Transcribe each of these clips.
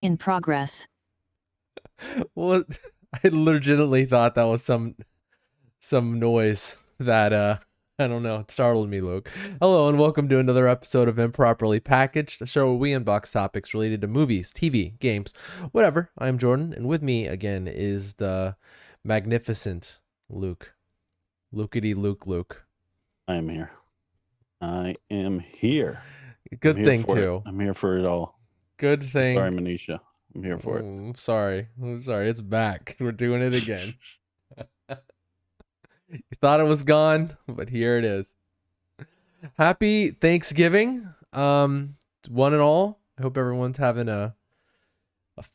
In progress. Well, I legitimately thought that was some noise that I don't know, it startled me, Luke. Hello and welcome to another episode of Improperly Packaged, a show where we unbox topics related to movies, TV, games, whatever. I'm Jordan, and with me again is the magnificent Luke. Lukety Luke. I am here. I am here. Good I'm here thing for too. it. I'm here for it all. Good thing. Sorry, Manisha. I'm here for it. I'm sorry. It's back. We're doing it again. You thought it was gone, but here it is. Happy Thanksgiving, one and all. I hope everyone's having a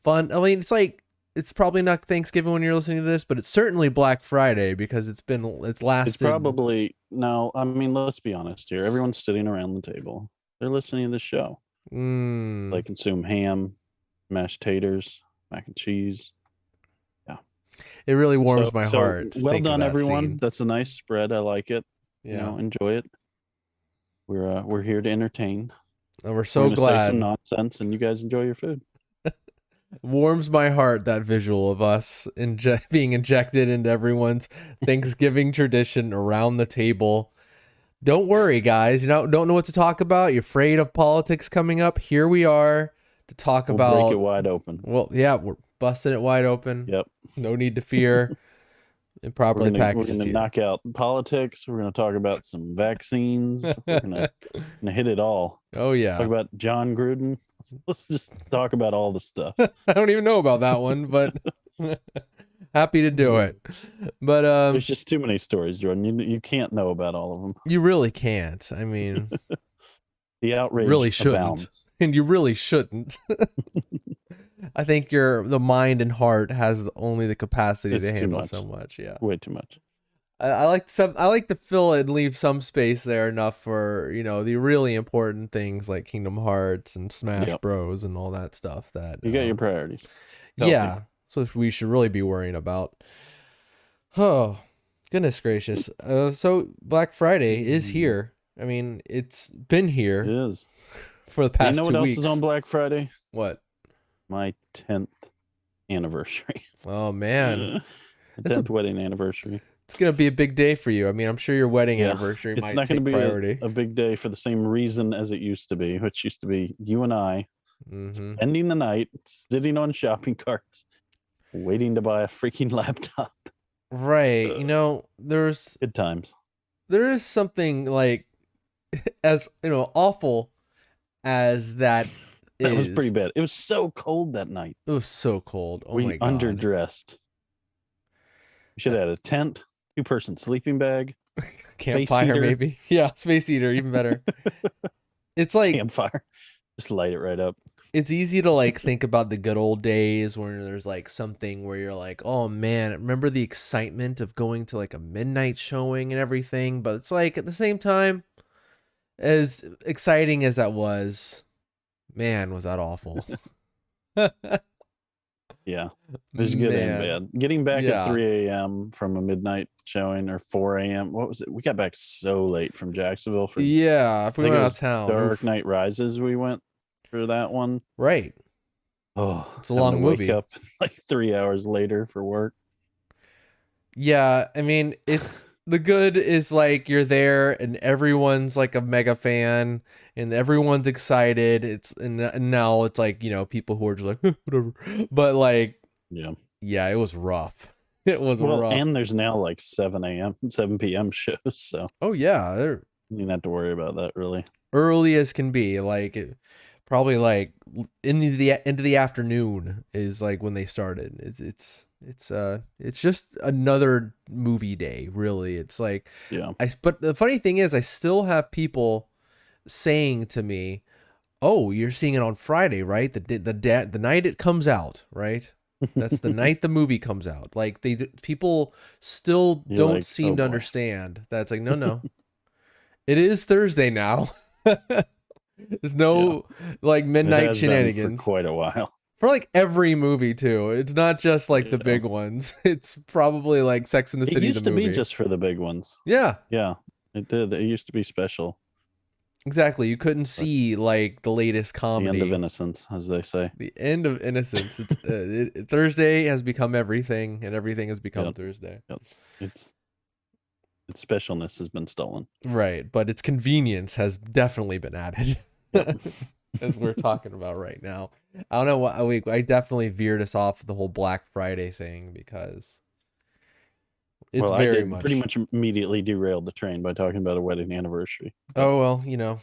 fun. I mean, it's probably not Thanksgiving when you're listening to this, but it's certainly Black Friday because it's lasted. It's probably no. I mean, let's be honest here. Everyone's sitting around the table. They're listening to the show. They consume ham, mashed taters, mac and cheese. It really warms my heart. Well done, everyone. That's a nice spread. I like it. Yeah, enjoy it. We're here to entertain. And we're so glad. Say some nonsense, and you guys enjoy your food. Warms my heart, that visual of us being injected into everyone's Thanksgiving tradition around the table. Don't worry, guys. You don't know what to talk about. You're afraid of politics coming up. Here we are to talk about. Break it wide open. Well, yeah, we're busting it wide open. Yep. No need to fear. Improperly packaged. We're going to knock out politics. We're going to talk about some vaccines. We're going to hit it all. Oh, yeah. Talk about John Gruden. Let's just talk about all the stuff. I don't even know about that one, but happy to do it. But there's just too many stories, Jordan. You can't know about all of them. You really can't. I mean, the outrage really shouldn't, abounds. And you really shouldn't. I think the mind and heart has only the capacity to handle so much. Yeah, way too much. I like to fill and leave some space there enough for the really important things like Kingdom Hearts and Smash Bros and all that stuff. That you got your priorities. Yeah, so we should really be worrying about. Oh, goodness gracious! So Black Friday is here. I mean, it's been here. It is for the past 2 weeks. You know what else is on Black Friday? What? My 10th anniversary. Oh man, 10th wedding anniversary. It's gonna be a big day for you. I mean, I'm sure your wedding anniversary might take priority. It's not gonna be a big day for the same reason as it used to be, which used to be you and I spending the night sitting on shopping carts, waiting to buy a freaking laptop. Right. There's good times. There is something like, as awful as that. That was pretty bad. It was so cold that night. It was so cold. Oh my God. Underdressed. We should have had a tent, 2-person sleeping bag, campfire maybe. Yeah, space heater, even better. It's like campfire. Just light it right up. It's easy to think about the good old days where there's something where you're like, oh man, remember the excitement of going to a midnight showing and everything. But it's at the same time, as exciting as that was, man, was that awful. Yeah, it was good and bad. Getting back at 3 a.m. from a midnight showing or 4 a.m. What was it? We got back so late from Jacksonville. If we went out of town. Dark Knight Rises, we went for that one. Right. Oh, it's a long movie. Wake up 3 hours later for work. Yeah, I mean, it's the good is you're there and everyone's a mega fan and everyone's excited. And now it's people who are just whatever. But yeah, it was rough. It was rough. And there's now 7 p.m. shows. So yeah, you didn't have to worry about that really. Early as can be, probably into the afternoon is when they started. It's just another movie day, really. It's but the funny thing is I still have people saying to me, oh, you're seeing it on Friday, right? The night it comes out, right? That's the night the movie comes out. People still don't seem to understand. That's no. It is Thursday now. There's no midnight shenanigans for quite a while. For every movie too. It's not just the big ones. It's probably Sex and the City. It used to be just for the big ones. Yeah. Yeah, it did. It used to be special. Exactly. You couldn't But see like the latest the end of comedy. innocence, as they say. The end of innocence. It's Thursday has become everything, and everything has become Yep. Thursday. Yep. Its specialness has been stolen. Right, but its convenience has definitely been added. Yep. As we're talking about right now. I don't know what I definitely veered us off the whole Black Friday thing because it's Well, I very did pretty much. much immediately derailed the train by talking about a wedding anniversary. But Oh well,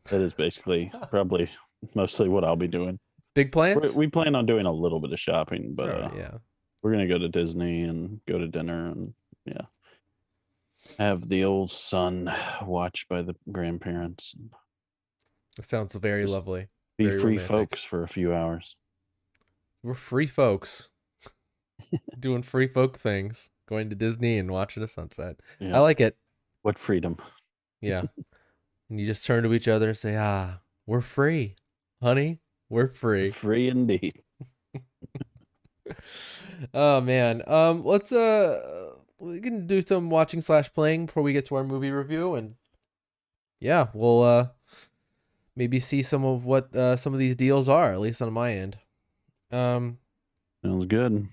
that is basically probably mostly what I'll be doing. big plans. We plan on doing a little bit of shopping, but Oh yeah, we're gonna go to Disney and go to dinner and yeah, have the old son watched by the grandparents. it sounds very Just lovely, be very free romantic. folks for a few hours. We're free folks doing free folk things, going to Disney and watching a sunset. I Yeah, like it. what freedom! Yeah, and you just turn to each other and say, "Ah, we're free, honey. We're free." Free indeed. Oh man. Let's we can do some watching slash playing before we get to our movie review, and yeah, we'll maybe see some of what some of these deals are, at least on my end. Um Sounds good.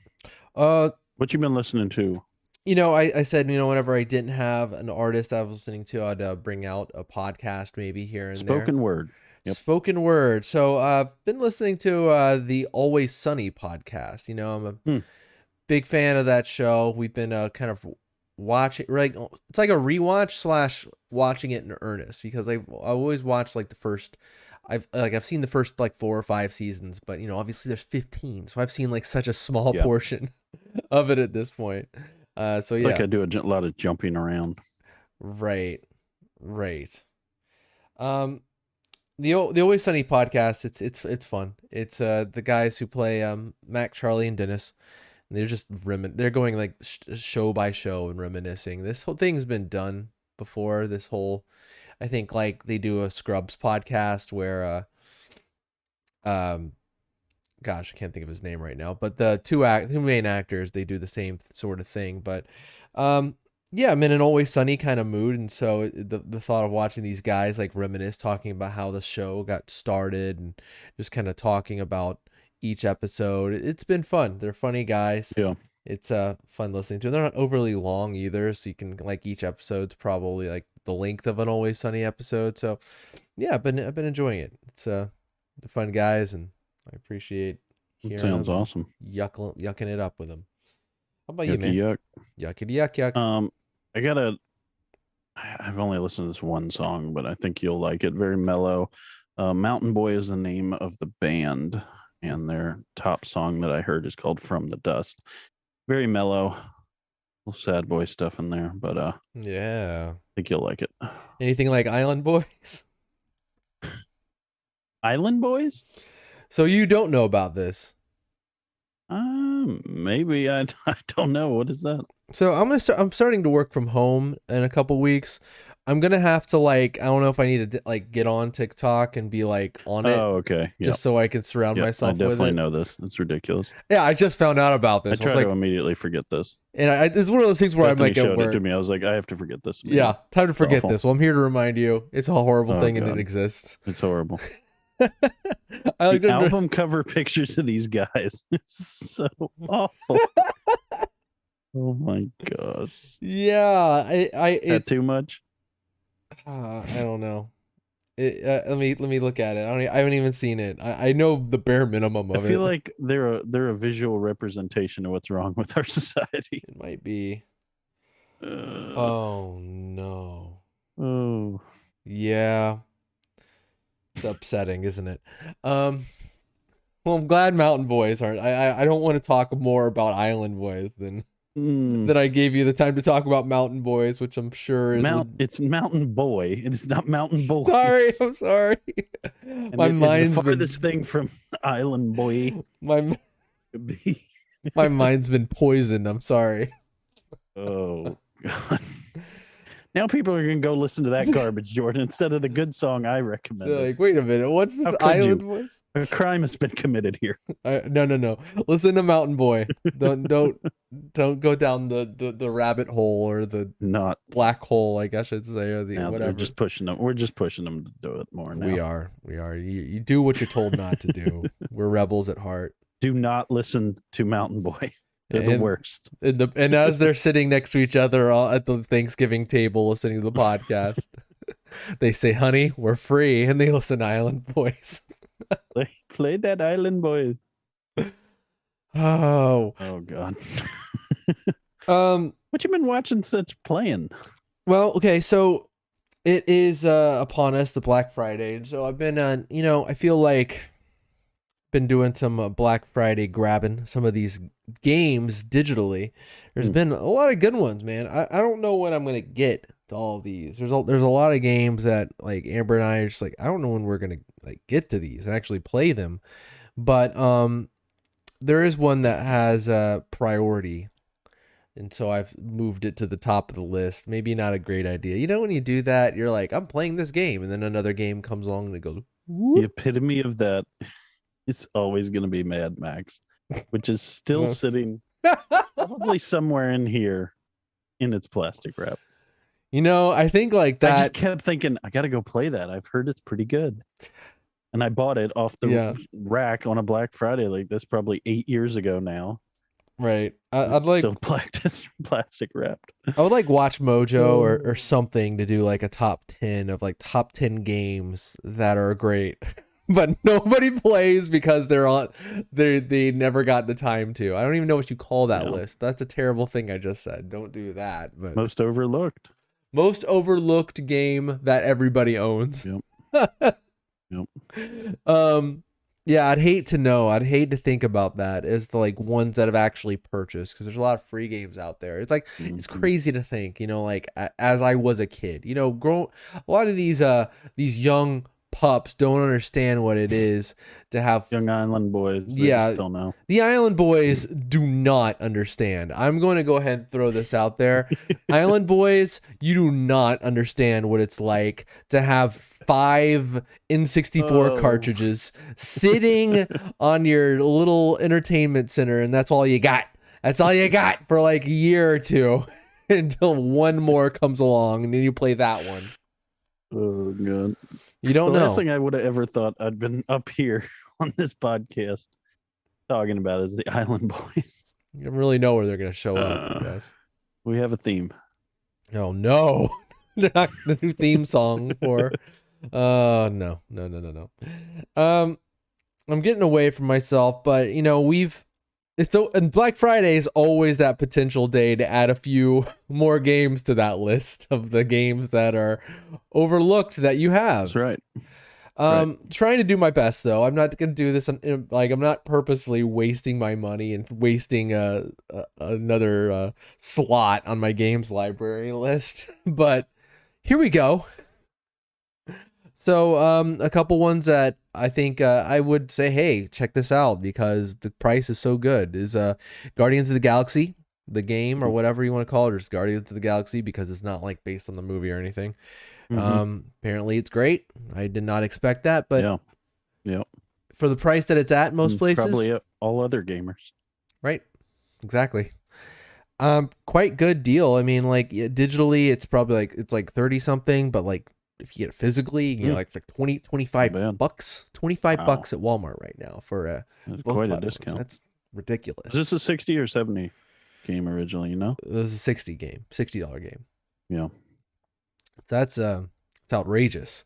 uh What you been listening to? I said, whenever I didn't have an artist I was listening to, I'd bring out a podcast maybe here and there. Spoken word. Yep. Spoken word. So I've been listening to the Always Sunny podcast. I'm a big fan of that show. We've been kind of watching, right? It's like a rewatch slash watching it in earnest because I always watch like the first. I've seen the first like 4 or 5 seasons, but obviously there's 15, so I've seen like such a small Yeah. portion of it at this point. So yeah, Like I do a lot of jumping around. right, right. Um, the Always Sunny podcast. It's fun. It's the guys who play Mac, Charlie, and Dennis. And they're just they're going like show by show and reminiscing. This whole thing's been done before. I think like they do a Scrubs podcast where gosh, I can't think of his name right now, but the two main actors, they do the same sort of thing. But yeah, I'm in an Always Sunny kind of mood, and so the thought of watching these guys like reminisce, talking about how the show got started, and just kind of talking about each episode, it's been fun. They're funny guys. Yeah. It's fun listening to. They're not overly long either, so you can like each episode's probably like the length of an Always Sunny episode. So yeah, I've been enjoying it. It's they're fun guys, and I appreciate That hearing sounds them and awesome. yucking it up with them. How about you, Yucky man? yuck. Yuckity yuck yuck. I've only listened to this one song, but I think you'll like it. Very mellow. Mountain Boy is the name of the band, and their top song that I heard is called From the Dust. Very mellow. Little sad boy stuff in there, but Yeah. I think you'll like it. Anything like Island Boys? Island Boys? So you don't know about this. Maybe I don't know. What is that? So I'm starting to work from home in a couple weeks. I'm gonna have to like, I don't know if I need to like get on TikTok and be like on it. Oh, okay. Yeah. Just so I can surround myself with it. I definitely know this. It's ridiculous. Yeah, I just found out about this. I try was like, to immediately forget this. and this is one of those things where Bethany I'm like at showed work. it to me. I was like, I have to forget this. Yeah, time to forget awful. this. Well, I'm here to remind you, it's a horrible Oh, thing and God. it exists. It's horrible. I like The album cover pictures of these guys is so awful. Oh my gosh. Yeah, That too much? I don't know. Let me look at it. I haven't even seen it. I know the bare minimum of it. I feel like they're a visual representation of what's wrong with our society. It might be. Oh no. Oh. Yeah. It's upsetting, isn't it? Well, I'm glad Mountain Boys aren't. I don't want to talk more about Island Boys than I gave you the time to talk about Mountain Boys, which I'm sure is it's Mountain Boy. It is not Mountain Boy. Sorry, I'm sorry. My mind's the farthest thing from Island Boy. My could be. My mind's been poisoned. I'm sorry. Oh God. Now people are gonna go listen to that garbage, Jordan, instead of the good song I They're recommended. like, wait a minute, what's this How could island you? voice? A crime has been committed here. No. Listen to Mountain Boy. Don't go down the rabbit hole or the Not black hole, I guess I should say, or the now. They're whatever. just pushing them. We're just pushing them to do it more now. We are. You do what you're told not to do. We're rebels at heart. Do not listen to Mountain Boy. They're the worst. And as they're sitting next to each other all at the Thanksgiving table listening to the podcast, they say, "Honey, we're free," and they listen to Island Boys. Play that Island Boy. Oh God. Um, What you been watching since playing? well, okay, so it is upon us, the Black Friday, and so I've been I feel like been doing some Black Friday grabbing some of these games digitally. There's been a lot of good ones, man. I don't know when I'm gonna get to all of these. There's a lot of games that like Amber and I are just like, I don't know when we're gonna like get to these and actually play them. But there is one that has priority. And so I've moved it to the top of the list. Maybe not a great idea. You know, when you do that, you're like, I'm playing this game, and then another game comes along and it goes, whoop. The epitome of that is always going to be Mad Max, which is still sitting probably somewhere in here in its plastic wrap. You know, I think like that. I just kept thinking, I got to go play that. I've heard it's pretty good. And I bought it off the rack on a Black Friday like this probably 8 years ago now. Right. I'd like still plastic wrapped. I would like watch Mojo or something to do like a top 10 of like top 10 games that are great. But nobody plays because they never got the time to. I don't even know what you call that list. That's a terrible thing I just said. Don't do that. But most overlooked game that everybody owns. Yep. Yeah, I'd hate to think about that as the like ones that have actually purchased, because there's a lot of free games out there. It's like it's crazy to think, like as I was a kid, a lot of these young pups don't understand what it is to have young island boys. Still know. The island boys do not understand. I'm going to go ahead and throw this out there. Island boys, you do not understand what it's like to have 5 N64 cartridges sitting on your little entertainment center, and that's all you got. That's all you got for like a year or two until one more comes along, and then you play that one. Oh god. You don't know. The last thing I would have ever thought I'd been up here on this podcast talking about is the Island Boys. You don't really know where they're going to show up, guys. We have a theme. Oh no. They're not the new theme song for no. I'm getting away from myself, but and Black Friday is always that potential day to add a few more games to that list of the games that are overlooked that you have. That's right. Trying to do my best though. I'm not going to do this I'm not purposefully wasting my money and wasting another slot on my games library list, but here we go. So a couple ones that I think I would say, hey, check this out because the price is so good, is Guardians of the Galaxy, the game or whatever you want to call it, or just Guardians of the Galaxy because it's not like based on the movie or anything. Apparently it's great. I did not expect that, but yeah. For the price that it's at most places. Probably all other gamers. Right. Exactly. Quite good deal. I mean, like digitally it's probably like 30 something, but like if you get it physically, you get like for 25 bucks, 25 bucks at Walmart right now for quite a discount. That's ridiculous. Is this a 60 or 70 game originally, It was a $60 game. Yeah. So that's it's outrageous.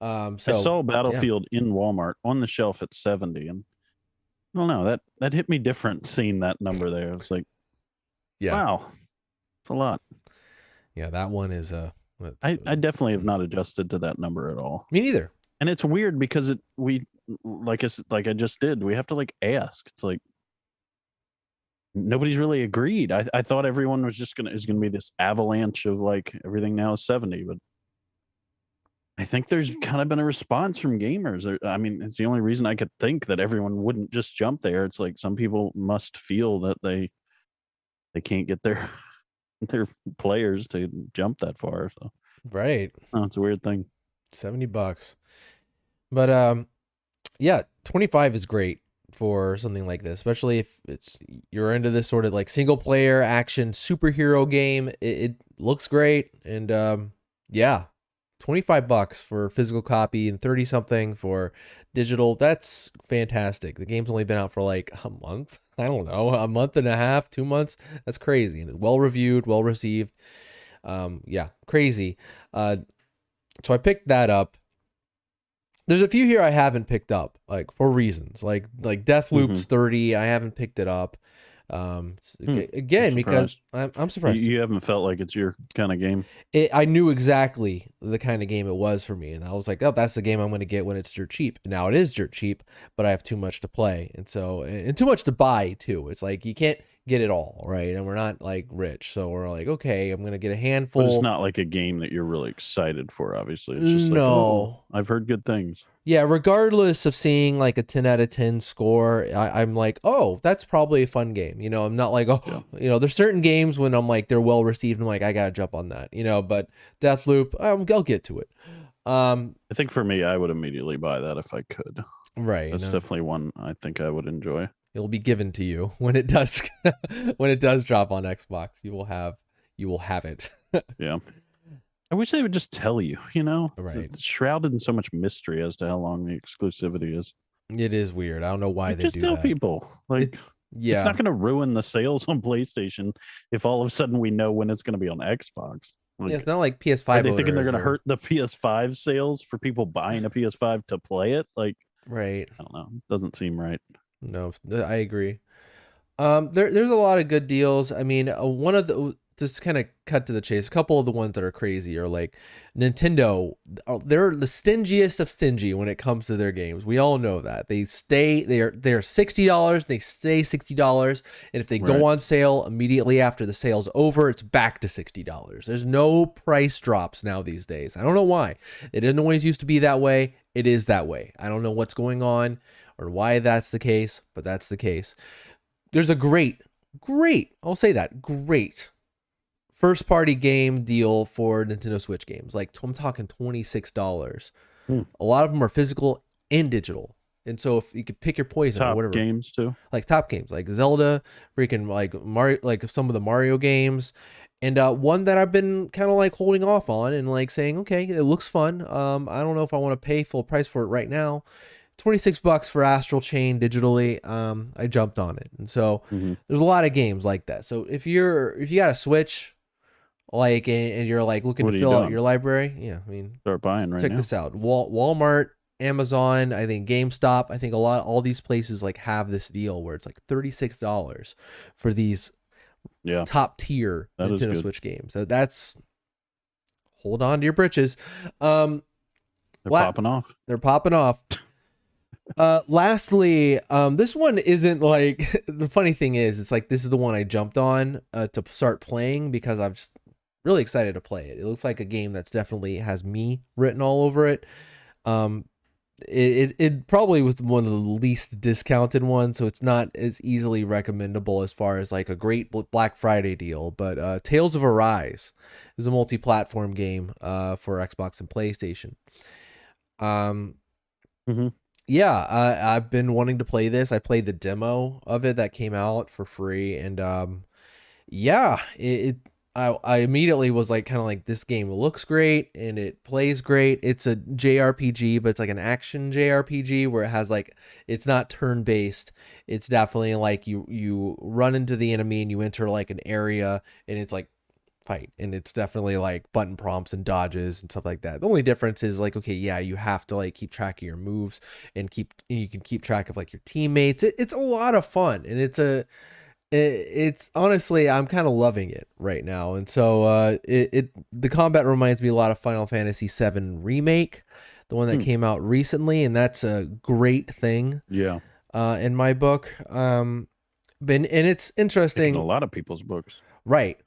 So I saw Battlefield in Walmart on the shelf at 70, and I don't know, that hit me different seeing that number there. I was like, wow, it's a lot. Yeah, that one is I definitely have not adjusted to that number at all. Me neither. And it's weird because like I just did, we have to like ask. It's like nobody's really agreed. I thought everyone was just is gonna be this avalanche of like everything now is 70, but I think there's kind of been a response from gamers. I mean, it's the only reason I could think that everyone wouldn't just jump there. It's like some people must feel that they can't get their their players to jump that far. So Right. it's a weird thing. $70. But yeah, 25 is great for something like this, especially if you're into this sort of like single player action superhero game. It looks great, and yeah, $25 for physical copy and 30 something for digital. That's fantastic. The game's only been out for like a month. I don't know, a month and a half, 2 months. That's crazy, and well reviewed, well received. Yeah, crazy. So I picked that up. There's a few here I haven't picked up, like for reasons, like Deathloop's 30. I haven't picked it up. Again, because I'm surprised. You haven't felt like it's your kind of game. I knew exactly the kind of game it was for me, and I was like, oh, that's the game I'm going to get when it's dirt cheap. And now it is dirt cheap, but I have too much to play, and too much to buy too. It's like you can't get it all, right? And we're not like rich, so we're like, okay, I'm going to get a handful. But it's not like a game that you're really excited for, obviously. It's just no. like, oh, I've heard good things. Yeah, regardless of seeing like a 10 out of 10 score, I'm like, oh, that's probably a fun game. You know, I'm not like, oh, yeah. There's certain games when I'm like, they're well received. I'm like, I got to jump on that, but Deathloop, I'll get to it. I think for me, I would immediately buy that if I could. Right. That's definitely one I think I would enjoy. It'll be given to you when it does, when it does drop on Xbox. You will have it. Yeah. I wish they would just tell you, Right. It's shrouded in so much mystery as to how long the exclusivity is. It is weird. I don't know why they just do tell that. people. Like, it's not going to ruin the sales on PlayStation if all of a sudden we know when it's going to be on Xbox. Like, it's not like PS5. Are they thinking they're going to hurt the PS5 sales for people buying a PS5 to play it? Like, right. I don't know. It doesn't seem right. No, I agree. There's a lot of good deals. I mean, one of the, just kind of cut to the chase, a couple of the ones that are crazy are like Nintendo. They're the stingiest of stingy when it comes to their games. We all know that. They're $60. They stay $60, and if they go on sale immediately after the sale's over, it's back to $60. There's no price drops now these days. I don't know why. It didn't always used to be that way. It is that way. I don't know what's going on or why that's the case, but that's the case. There's a great, I'll say that, great first party game deal for Nintendo Switch games. Like, I'm talking $26. A lot of them are physical and digital. And so if you could pick your poison top or whatever. Games too. Like top games, like Zelda, freaking like Mario, like some of the Mario games. And one that I've been kind of like holding off on and like saying, okay, it looks fun. I don't know if I want to pay full price for it right now. $26 for Astral Chain digitally. I jumped on it. And so there's a lot of games like that. So if you got a Switch, like, and you're like looking to fill out your library, yeah, I mean, start buying right now. Check this out. Walmart, Amazon, I think GameStop, I think all these places like have this deal where it's like $36 for these top tier Nintendo Switch games. So that's, hold on to your britches. They're popping off. They're popping off. Lastly, this one isn't like, the funny thing is, it's like, this is the one I jumped on to start playing because I'm just really excited to play it. It looks like a game that's definitely has me written all over it. It probably was one of the least discounted ones, so it's not as easily recommendable as far as like a great Black Friday deal. But Tales of Arise is a multi-platform game for Xbox and PlayStation. Yeah, I've been wanting to play this. I played the demo of it that came out for free, and yeah, I immediately was like, kind of like, this game looks great and it plays great. It's a JRPG, but it's like an action JRPG where it has like, it's not turn-based. It's definitely like you run into the enemy and you enter like an area and it's like fight, and it's definitely like button prompts and dodges and stuff like that. The only difference is like, okay, yeah, you have to like keep track of your moves and you can keep track of like your teammates. It's a lot of fun, and it's honestly, I'm kind of loving it right now. And so the combat reminds me a lot of Final Fantasy VII Remake, the one that came out recently, and that's a great thing. Yeah. In my book. And it's interesting. In a lot of people's books. Right.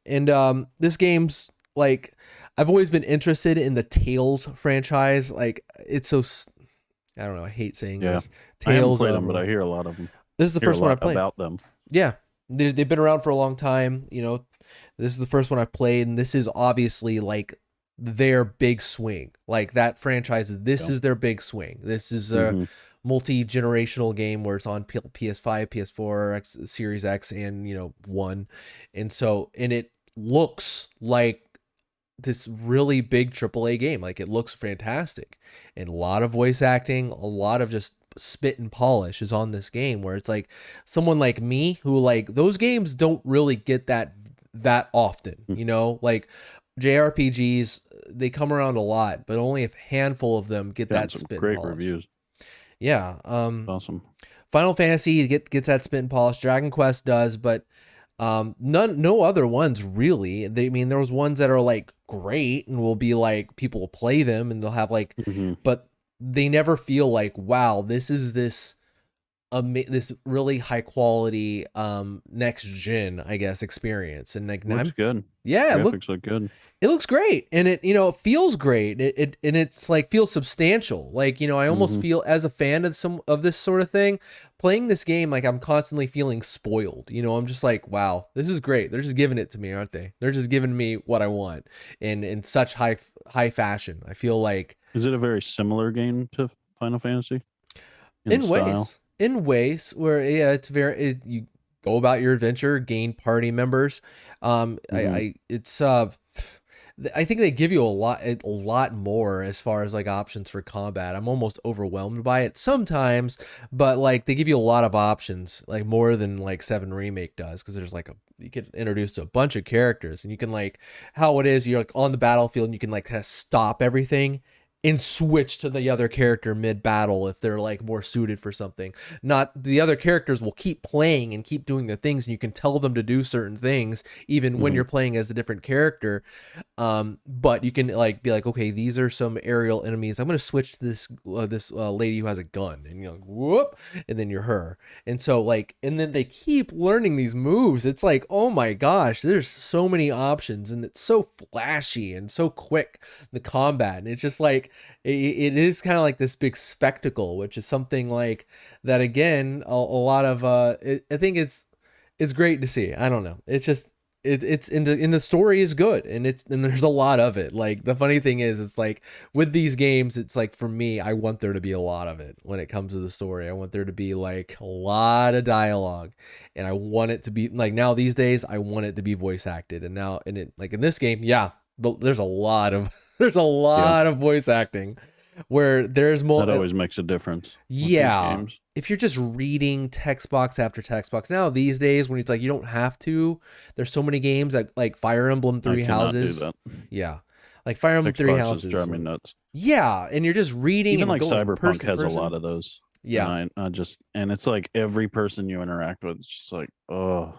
And this game's like, I've always been interested in the Tales franchise. Like, it's so, I don't know, I hate saying this. Tales, I haven't played them, but I hear a lot of them. This is the first one I played about them. Yeah, they've been around for a long time. You know, this is the first one I've played, and this is obviously like their big swing. Like that franchise, this Yeah. is their big swing. This is a hmm multi-generational game where it's on PS5, PS4, Series X, and one, and so and it looks like this really big AAA game. Like it looks fantastic, and a lot of voice acting, a lot of just spit and polish is on this game. Where it's like someone like me who like those games don't really get that often. Like JRPGs, they come around a lot, but only a handful of them get Gotten that some spit and great polish. reviews. Yeah. Awesome. Final Fantasy gets that spit and polish. Dragon Quest does, but no other ones really. I mean, there was ones that are like great and will be like people will play them and they'll have like, hmm but they never feel like wow, this is this really high quality next gen, I guess, experience. And like Looks I'm good. yeah, Graphics look good. it looks great, and it feels great. And it's like feels substantial. Like I almost hmm feel as a fan of some of this sort of thing, playing this game like I'm constantly feeling spoiled. I'm just like, wow, this is great. They're just giving it to me, aren't they? They're just giving me what I want, in such high fashion. I feel like Is it a very similar game to Final Fantasy in in style? ways where yeah, it's you go about your adventure, gain party members. hmm It's I think they give you a lot more as far as like options for combat. I'm almost overwhelmed by it sometimes, but like they give you a lot of options, like more than like 7 Remake does, because there's like you get introduced to a bunch of characters, and you can like how it is you're like on the battlefield and you can like kind of stop everything and switch to the other character mid battle if they're like more suited for something. Not the other characters will keep playing and keep doing their things, and you can tell them to do certain things even when hmm you're playing as a different character. But you can like be like, okay, these are some aerial enemies. I'm gonna switch to this lady who has a gun, and you're like, whoop, and then you're her. And so like, and then they keep learning these moves. It's like, oh my gosh, there's so many options, and it's so flashy and so quick, the combat. And it's just like it is kind of like this big spectacle, which is something like that again. A lot of I think it's great to see. I don't know. It's just it's in the story is good, and there's a lot of it. Like the funny thing is, it's like with these games, it's like for me, I want there to be a lot of it when it comes to the story. I want there to be like a lot of dialogue, and I want it to be like now these days, I want it to be voice acted. And now in it like in this game, yeah, there's a lot of there's a Yeah, lot of voice acting where there's that more. always makes a difference with these Yeah. games. If you're just reading text box after text box now these days, when it's like you don't have to, there's so many games like Fire Emblem I Three cannot do Houses. that. Yeah. Like Fire Emblem Text Three boxes Houses. drive me nuts. Yeah. And you're just reading Even and like going Cyberpunk person to has a lot person. of those. And Yeah. I just and it's like every person you interact with, it's just like, oh,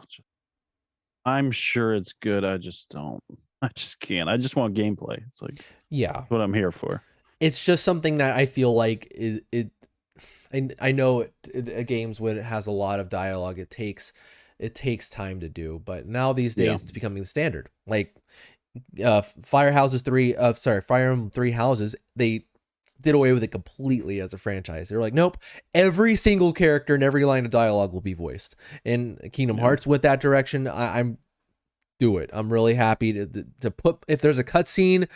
I'm sure it's good. I just don't. I just can't. I just want gameplay. It's like Yeah. what I'm here for. It's just something that I feel like is it. I know games when it has a lot of dialogue, it takes time to do, but now these Yeah. days it's becoming the standard. Like Fire Emblem Three Houses, they did away with it completely as a franchise. They're like, nope, every single character and every line of dialogue will be voiced. And Kingdom Yeah. Hearts went that direction. I'm do it. I'm really happy to put if there's a cutscene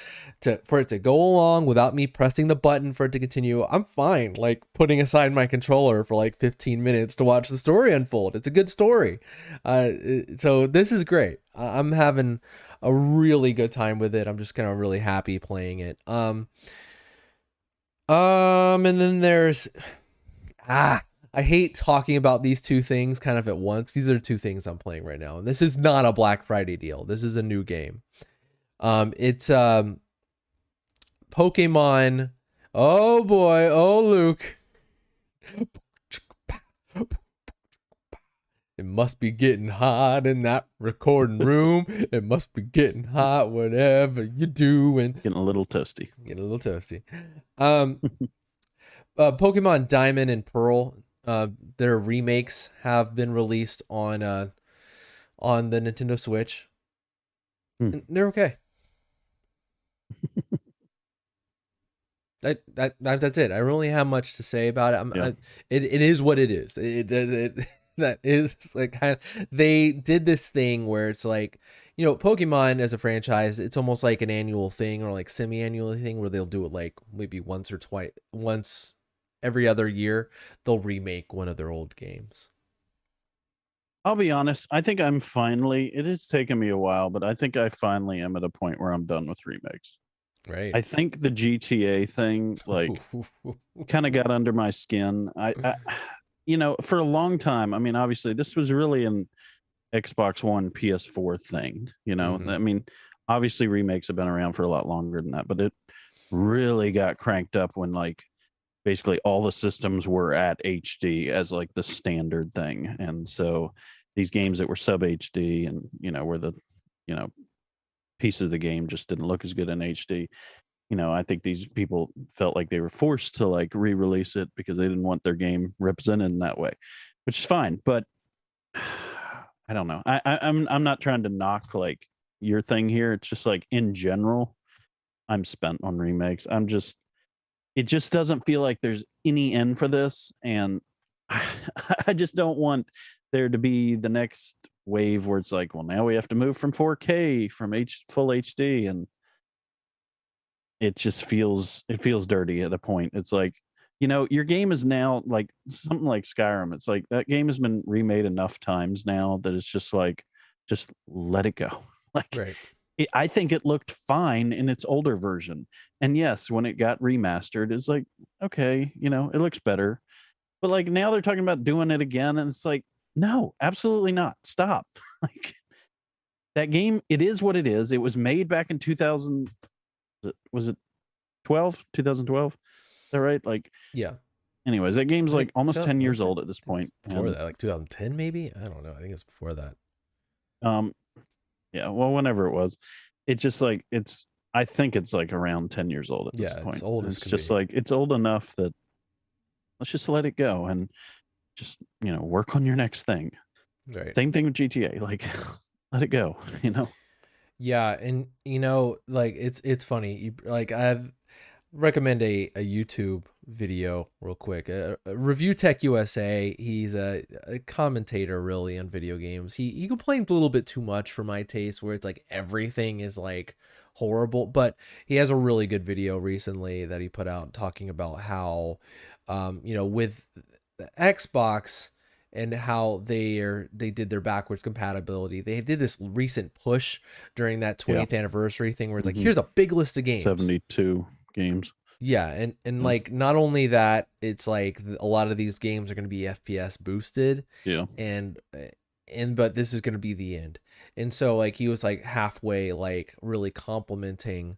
for it to go along without me pressing the button for it to continue. I'm fine like putting aside my controller for like 15 minutes to watch the story unfold. It's a good story. So this is great. I'm having a really good time with it. I'm just kind of really happy playing it. And then there's I hate talking about these two things kind of at once. These are two things I'm playing right now, and this is not a Black Friday deal. This is a new game. It's Pokemon. Oh boy, oh Luke. It must be getting hot in that recording room. It must be getting hot whatever you're doing. Getting a little toasty. Getting a little toasty. Pokemon Diamond and Pearl, their remakes have been released on the Nintendo Switch. And they're okay. That's it. I don't really have much to say about it. Yeah. It is what it is. that is like kind of, they did this thing where it's like, Pokemon as a franchise, it's almost like an annual thing or like semi-annual thing where they'll do it like maybe once every other year, they'll remake one of their old games. I'll be honest. I think I'm finally. It has taken me a while, but I think I finally am at a point where I'm done with remakes. Right. I think the GTA thing, like, kind of got under my skin. For a long time. I mean, obviously, this was really an Xbox One, PS4 thing. Hmm. I mean, obviously, remakes have been around for a lot longer than that, but it really got cranked up when like basically all the systems were at HD as like the standard thing. And so these games that were sub HD and, where the, you know, pieces of the game just didn't look as good in HD. I think these people felt like they were forced to like re-release it because they didn't want their game represented in that way, which is fine. But I don't know. I'm not trying to knock like your thing here. It's just like in general, I'm spent on remakes. It just doesn't feel like there's any end for this, and I just don't want there to be the next wave where it's like, well, now we have to move from 4K from full HD, and it feels dirty at a point. It's like, your game is now like something like Skyrim. It's like that game has been remade enough times now that it's just like, just let it go. Like, Right. I think it looked fine in its older version. And yes, when it got remastered, it's like, okay, it looks better. But like now they're talking about doing it again. And it's like, no, absolutely not. Stop. Like that game, it is what it is. It was made back in 2000. Was it 2012? Is that right? Like, Yeah. anyways, that game's I think like almost 10 years was it? old at this It's point. before And that, like 2010 maybe. I don't know. I think it's before that. um, yeah, well, whenever it was, it's just like I think it's like around 10 years old at this Yeah, it's point. old And as it's can just be. like it's old enough that let's just let it go and just, work on your next thing. Right. Same thing with GTA. Like let it go. Yeah, and like it's funny. Like I recommend a YouTube video real quick. Review Tech USA. He's a commentator really on video games. He complains a little bit too much for my taste, where it's like everything is like horrible. But he has a really good video recently that he put out talking about how, with the Xbox and how they did their backwards compatibility. They did this recent push during that Yeah. 20th anniversary thing where it's like, Hmm. here's a big list of games. 72 games. Yeah, and Yeah. like not only that, it's like a lot of these games are going to be FPS boosted, Yeah. and but this is going to be the end. And so like he was like halfway like really complimenting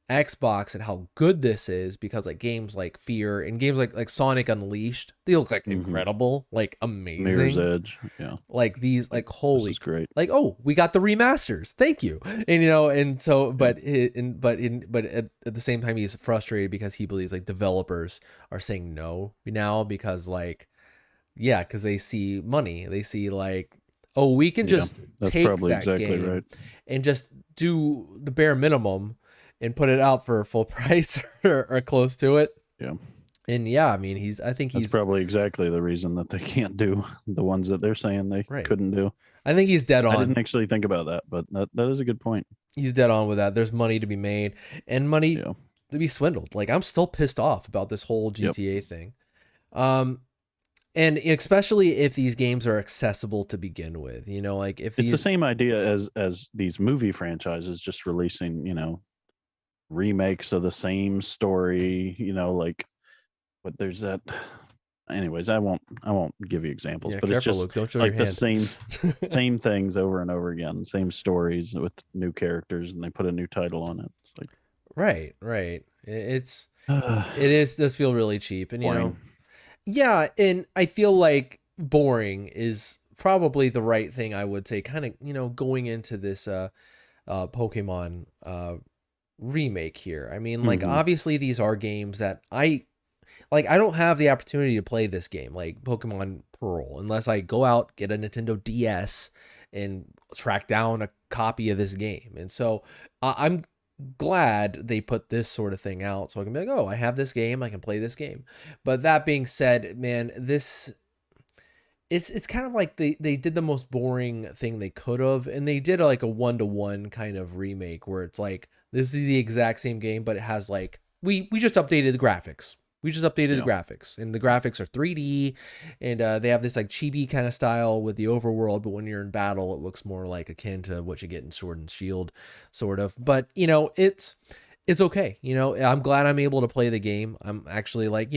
Xbox and how good this is because like games like Fear and games like Sonic Unleashed, they look like Hmm. incredible, like Mirror's amazing. Edge. Yeah. Like these Like like this is holy, great. like, oh, we got the remasters, thank you. And and so Yeah. but at the same time he's frustrated because he believes like developers are saying no now because like, yeah, because they see money, they see like, oh, we can Yeah. just That's take probably that exactly game right. and just do the bare minimum and put it out for full price or close to it. Yeah. And yeah, I mean I think That's he's probably exactly the reason that they can't do the ones that they're saying they right. couldn't do. I think he's dead I on. didn't actually think about that, but that is a good point. He's dead on with that. There's money to be made and money Yeah. to be swindled. Like I'm still pissed off about this whole Yep. GTA thing. Um and especially if these games are accessible to begin with, like if It's the these same idea as these movie franchises just releasing, remakes of the same story, like but there's that anyways, I won't give you examples, yeah, but it's careful just Luke, don't show your like the hand. same things over and over again, same stories with new characters and they put a new title on it. It's like Right, right. It is does feel really cheap and boring. yeah, and I feel like boring is probably the right thing I would say kind of, going into this Pokemon remake here. I mean, like Hmm. obviously these are games that I don't have the opportunity to play this game like Pokemon Pearl unless I go out, get a Nintendo DS and track down a copy of this game. And so I'm glad they put this sort of thing out so I can be like, "Oh, I have this game, I can play this game." But that being said, man, it's kind of like they did the most boring thing they could have, and they did like a 1-to-1 kind of remake where it's like this is the exact same game, but it has like we just updated the graphics. We just updated the Yeah. graphics, and the graphics are 3D, and they have this like chibi kind of style with the overworld. But when you're in battle, it looks more like akin to what you get in Sword and Shield, sort of. But it's okay. I'm glad I'm able to play the game. I'm actually like,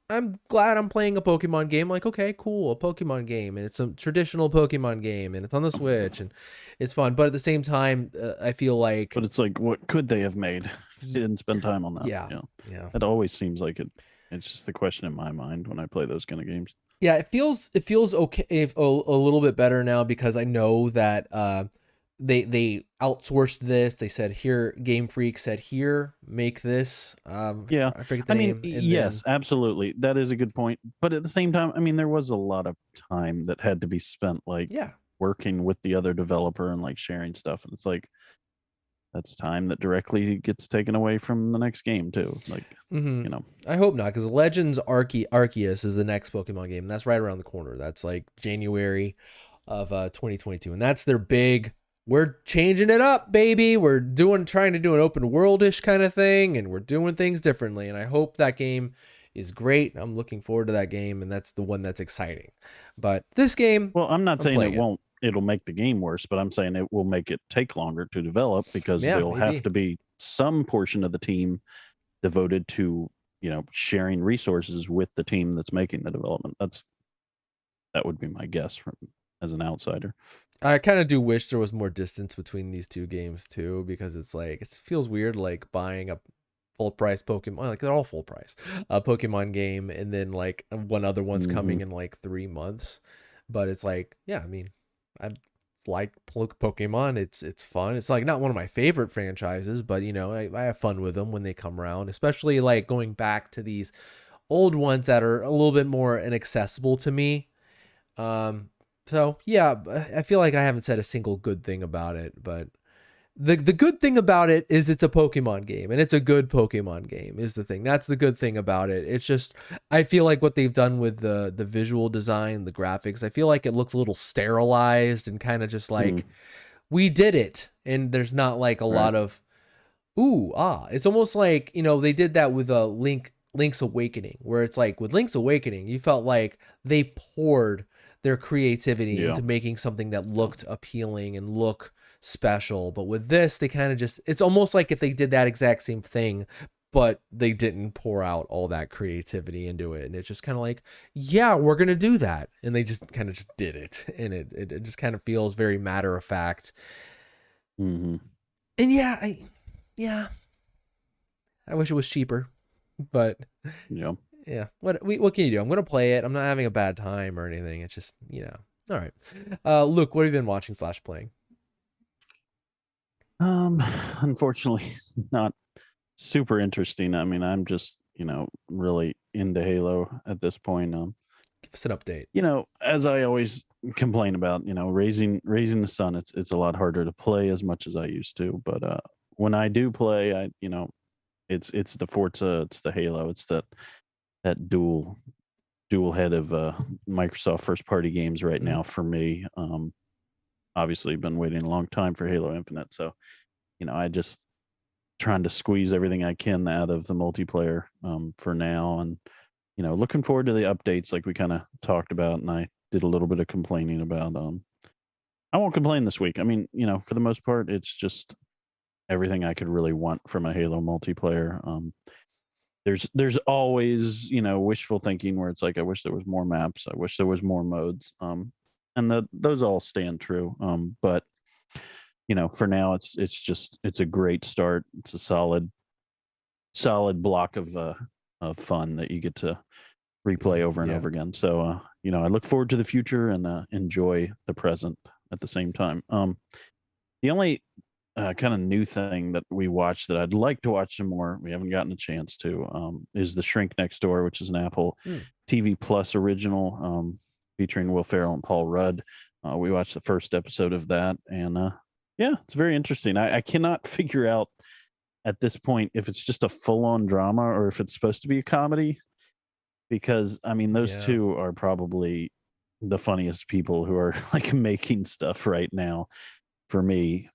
I'm glad I'm playing a Pokemon game. Like, okay, cool, a Pokemon game, and it's a traditional Pokemon game, and it's on the Switch, and it's fun. But at the same time, I feel like, But it's like, what could they have made if they didn't spend time on that? yeah, Yeah. yeah, It always seems like it. It's just the question in my mind when I play those kind of games. yeah. It feels okay, a little bit better now because I know that they outsourced this. They said here, Game Freak said here, make this. Yeah. I forget the I mean, name, and yes, then absolutely. That is a good point. But at the same time, I mean, there was a lot of time that had to be spent like yeah. working with the other developer and like sharing stuff. And it's like, that's time that directly gets taken away from the next game, too. Like, Hmm. you know, I hope not, because Legends Arceus is the next Pokemon game. That's right around the corner. That's like January of 2022, and that's their big. We're changing it up, baby. We're trying to do an open world-ish kind of thing, and we're doing things differently. And I hope that game is great. I'm looking forward to that game, and that's the one that's exciting. But this game, well, I'm not I'm saying it playing it. won't, it'll make the game worse, but I'm saying it will make it take longer to develop because Yeah, there'll have maybe. to be some portion of the team devoted to, sharing resources with the team that's making the development. That would be my guess from as an outsider. I kind of do wish there was more distance between these two games too, because it's like it feels weird like buying a full price Pokemon, like they're all full price, a Pokemon game, and then like one other one's Hmm. coming in like 3 months. But it's like, yeah, I mean, I like Pokemon. It's fun. It's like not one of my favorite franchises, but I have fun with them when they come around, especially like going back to these old ones that are a little bit more inaccessible to me. um, so yeah, I feel like I haven't said a single good thing about it, but the good thing about it is it's a Pokemon game, and it's a good Pokemon game is the thing. That's the good thing about it. It's just I feel like what they've done with the visual design, the graphics, I feel like it looks a little sterilized and kind of just Mm, like we did it, and there's not like a right. lot of ooh, ah. It's almost like, they did that with Link's Awakening, where it's like with Link's Awakening, you felt like they poured their creativity Yeah. into making something that looked appealing and look special. But with this, they kind of just it's almost like if they did that exact same thing, but they didn't pour out all that creativity into it. And it's just kind of like, yeah, we're gonna do that. And they just kind of just did it. And it just kind of feels very matter of fact. Hmm. And yeah, I wish it was cheaper, but Yeah. yeah. What can you do? I'm gonna play it. I'm not having a bad time or anything. It's just All right. Luke, what have you been watching slash playing? Um, Unfortunately, not super interesting. I mean, I'm just, really into Halo at this point. Give us an update. As I always complain about, raising the sun, it's a lot harder to play as much as I used to. But when I do play, it's the Forza, it's the Halo, it's that dual head of Microsoft first party games right Mm, now for me. Obviously been waiting a long time for Halo Infinite, so I just trying to squeeze everything I can out of the multiplayer for now, and looking forward to the updates like we kind of talked about, and I did a little bit of complaining about. I won't complain this week. I mean, for the most part, it's just everything I could really want from a Halo multiplayer. There's always wishful thinking where it's like I wish there was more maps, I wish there was more modes, and those all stand true. But for now, it's a great start. It's a solid block of fun that you get to replay over and yeah. over again. So I look forward to the future and enjoy the present at the same time. The only kind of new thing that we watched that I'd like to watch some more, we haven't gotten a chance to, is The Shrink Next Door, which is an Apple Mm, TV Plus original, featuring Will Ferrell and Paul Rudd. We watched the first episode of that, and yeah, it's very interesting. I cannot figure out at this point if it's just a full-on drama or if it's supposed to be a comedy, because I mean those yeah. two are probably the funniest people who are like making stuff right now. For me,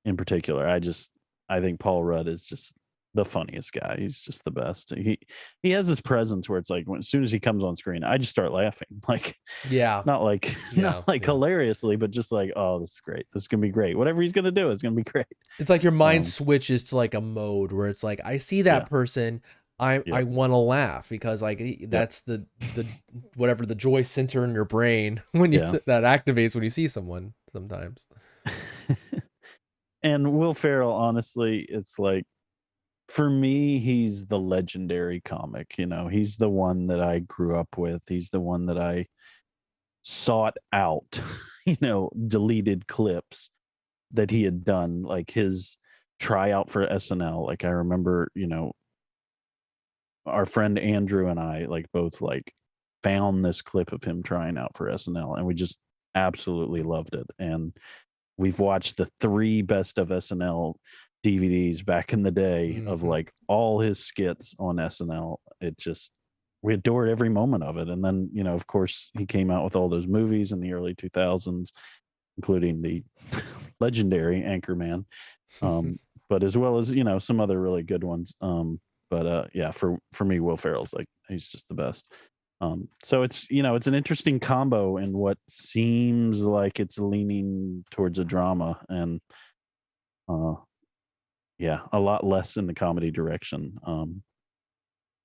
in particular, I think Paul Rudd is just the funniest guy. He's just the best. He has this presence where it's like as soon as he comes on screen, I just start laughing. Like Yeah. not like Yeah. not like Yeah. hilariously, but just like, oh, this is great. This is gonna be great. Whatever he's gonna do, it's gonna be great. It's like your mind Um, switches to like a mode where it's like I see yeah, that person, I yep, want to laugh because like yep, that's the whatever the joy center in your brain when you yeah. that activates when you see someone sometimes. And Will Ferrell, honestly, it's like for me, he's the legendary comic. He's the one that I grew up with. He's the one that I sought out, deleted clips that he had done, like his tryout for SNL. Like I remember, our friend Andrew and I like both like found this clip of him trying out for SNL and we just absolutely loved it. And we've watched the 3 best of SNL DVDs back in the day of Hmm. like all his skits on SNL. It just we adored every moment of it. And then, of course, he came out with all those movies in the early 2000s, including the legendary Anchorman, um, but as well as some other really good ones. But yeah, for me, Will Ferrell's like he's just the best. So it's an interesting combo in what seems like it's leaning towards a drama, and uh, yeah, a lot less in the comedy direction.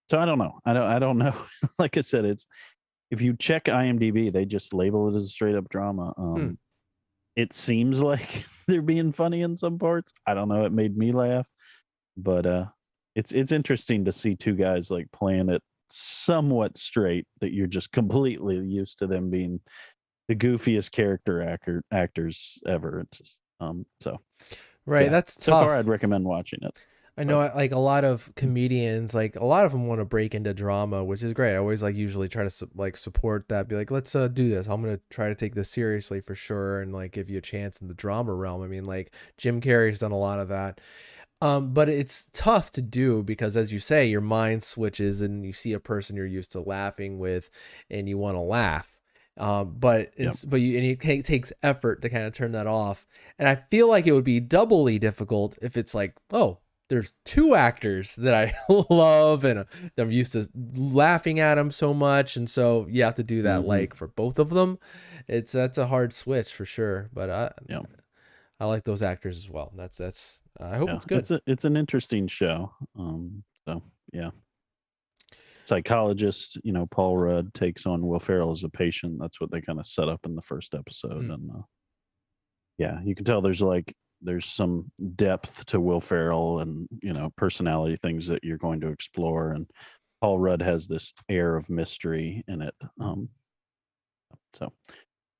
So I don't know. I don't know. Like I said, it's if you check IMDb, they just label it as a straight up drama. Hmm. It seems like they're being funny in some parts. I don't know. It made me laugh, but it's interesting to see 2 guys like playing it somewhat straight that you're just completely used to them being the goofiest actors ever. It's just, so Right, yeah. that's So far, I'd tough. recommend watching it. I know But like a lot of comedians, like a lot of them want to break into drama, which is great. I always like usually try to like support that, be like, let's do this. I'm gonna try to take this seriously for sure, and like give you a chance in the drama realm. I mean, like Jim Carrey's done a lot of that. But it's tough to do because, as you say, your mind switches and you see a person you're used to laughing with, and you want to laugh. But yeah, it's but you and it takes effort to kind of turn that off. And I feel like it would be doubly difficult if it's like, oh, there's 2 actors that I love and I'm used to laughing at them so much, and so you have to do that hmm like for both of them. It's That's a hard switch for sure, but yeah, I like those actors as well. That's I hope yeah. it's good. It's an interesting show. So yeah. Psychologist, Paul Rudd takes on Will Ferrell as a patient. That's what they kind of set up in the first episode, Mm. and yeah, you can tell there's some depth to Will Ferrell and personality things that you're going to explore. And Paul Rudd has this air of mystery in it. So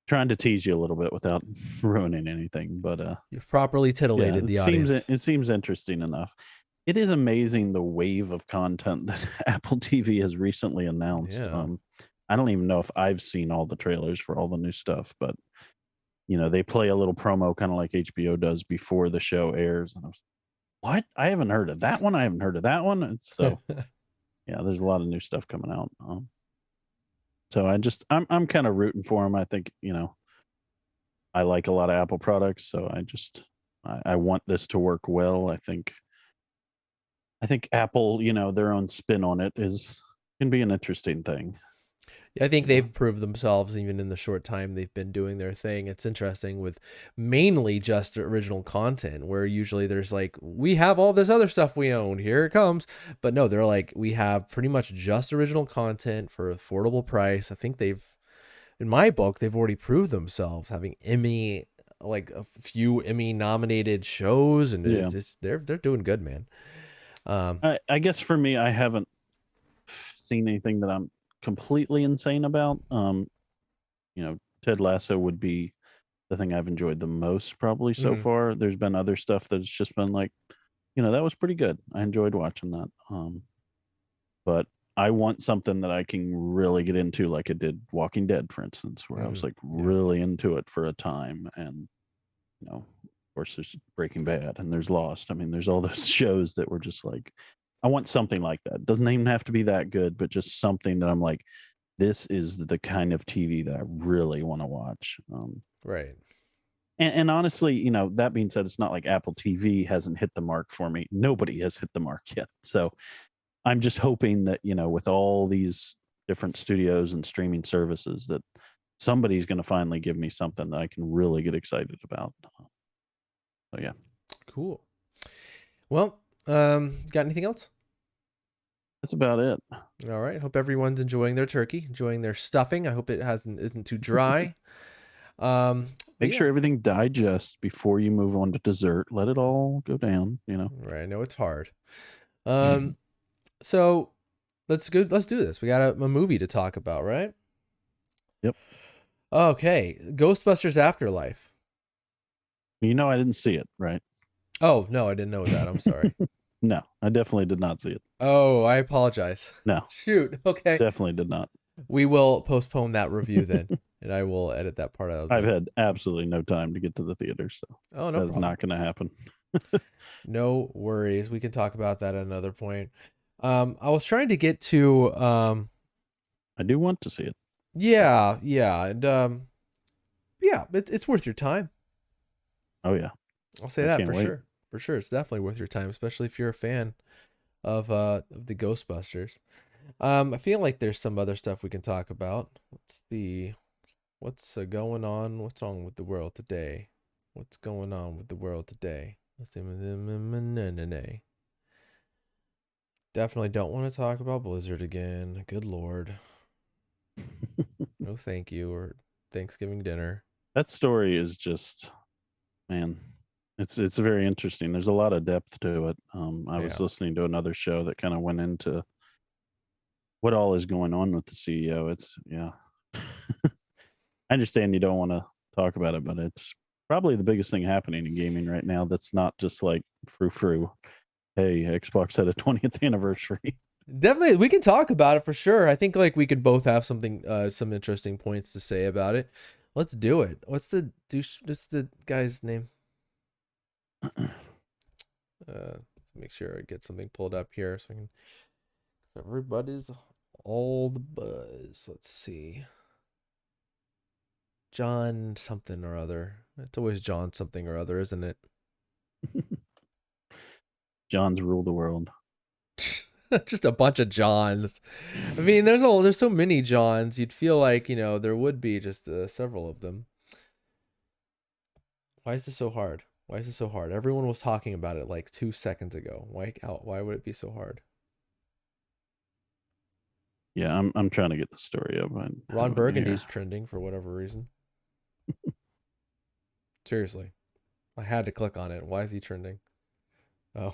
trying to tease you a little bit without ruining anything, but You've properly yeah, titillated the audience. it seems interesting enough. It is amazing the wave of content that Apple TV has recently announced. Yeah. I don't even know if I've seen all the trailers for all the new stuff, but they play a little promo kind of like HBO does before the show airs. And I was, what? I haven't heard of that one. I haven't heard of that one. And so yeah, there's a lot of new stuff coming out. So I'm kind of rooting for them. I think I like a lot of Apple products, so I want this to work well. I think Apple, their own spin on it is can be an interesting thing. I think You know, they've proved themselves even in the short time they've been doing their thing. It's interesting with mainly just original content, where usually there's like, we have all this other stuff we own, here it comes. But no, they're like, we have pretty much just original content for affordable price. I think in my book, they've already proved themselves having like a few Emmy nominated shows, and yeah. they're doing good, man. Um, I guess for me, I haven't seen anything that I'm completely insane about. Ted Lasso would be the thing I've enjoyed the most probably so mhm. far. There's been other stuff that's just been like, that was pretty good. I enjoyed watching that. But I want something that I can really get into, like I did Walking Dead, for instance, where I was like Yeah. really into it for a time. And, of course, there's Breaking Bad and there's Lost. I mean, there's all those shows that were just like, I want something like that. Doesn't even have to be that good, but just something that I'm like, this is the kind of TV that I really want to watch. Right. And honestly, you know, that being said, it's not like Apple TV hasn't hit the mark for me. Nobody has hit the mark yet. So I'm just hoping that, you know, with all these different studios and streaming services, that somebody's going to finally give me something that I can really get excited about. So yeah, Cool. Well, got anything else? that's about it. All right. Hope everyone's enjoying their turkey, enjoying their stuffing. I hope it isn't too dry. Make Yeah. sure everything digests before you move on to dessert. Let it all go down, you know. Right. I know it's hard. So let's do this. We got a movie to talk about, right? Yep. Okay. Ghostbusters Afterlife. You know, I didn't see it, right? Oh, no, I didn't know that. I'm sorry. No, I definitely did not see it. Oh, I apologize. No, Shoot. Okay. definitely did not. We will postpone that review then, and I will edit that part out. I've had absolutely no time to get to the theater, so Oh, no that is problem. not going to happen. No worries. We can talk about that at another point. I was trying to get to I do want to see it. yeah, and yeah, it's worth your time. Oh yeah, I'll say I that can't for wait. sure. For sure, it's definitely worth your time, especially if you're a fan of the Ghostbusters. I feel like there's some other stuff we can talk about. Let's see. What's going on? What's wrong with the world today? What's going on with the world today? Let's see. Definitely don't want to talk about Blizzard again. Good Lord. No thank you, or Thanksgiving dinner. That story is just, man, it's very interesting. There's a lot of depth to it. I was Yeah. listening to another show that kind of went into what all is going on with the CEO. It's yeah. I understand you don't want to talk about it, but it's probably the biggest thing happening in gaming right now. That's not just like frou frou. Hey, Xbox had a 20th anniversary. Definitely, we can talk about it for sure. I think like we could both have something, some interesting points to say about it. Let's do it. What's the douche? What's the guy's name? Make sure I get something pulled up here so I can. Everybody's all the buzz. Let's see. John something or other. It's always John something or other, isn't it? John's rule the world. Just a bunch of Johns. I mean, there's so many Johns. You'd feel like there would be just several of them. Why is this so hard? Why is this so hard? Everyone was talking about it like 2 seconds ago. Why would it be so hard? Yeah, I'm trying to get the story up. Ron Burgundy's trending for whatever reason. Seriously, I had to click on it. Why is he trending? Oh.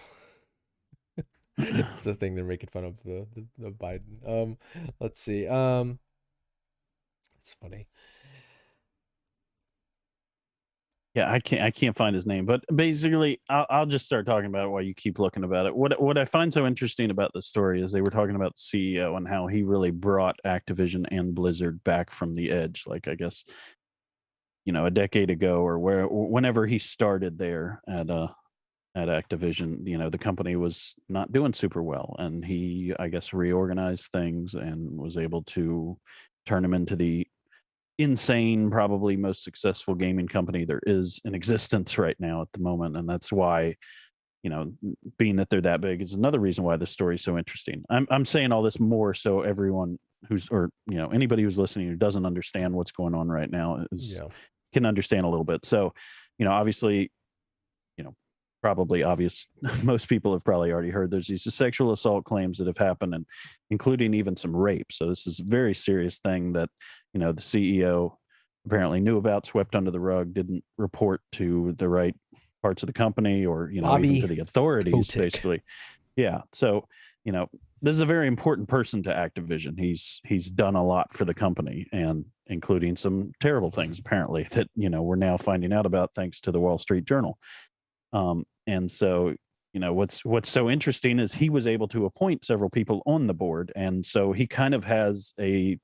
It's a thing they're making fun of the Biden. Let's see. It's funny. Yeah, I can't find his name, but basically, I'll just start talking about it while you keep looking about it. What I find so interesting about the story is they were talking about the CEO and how he really brought Activision and Blizzard back from the edge. Like I guess, a decade ago or whenever he started there at Activision, the company was not doing super well, and he, I guess, reorganized things and was able to turn them into the insane, probably most successful gaming company there is in existence right now at the moment. And that's why, being that they're that big is another reason why this story is so interesting. I'm saying all this more so everyone anybody who's listening who doesn't understand what's going on right now can understand a little bit. So, obviously, probably obvious. Most people have probably already heard there's these sexual assault claims that have happened, and including even some rape. So this is a very serious thing that, the CEO apparently knew about, swept under the rug, didn't report to the right parts of the company or, even to the authorities, Kotick. basically. Yeah. So, this is a very important person to Activision. He's done a lot for the company, and including some terrible things, apparently, that, we're now finding out about thanks to the Wall Street Journal. And so, what's so interesting is he was able to appoint several people on the board. And so he kind of has a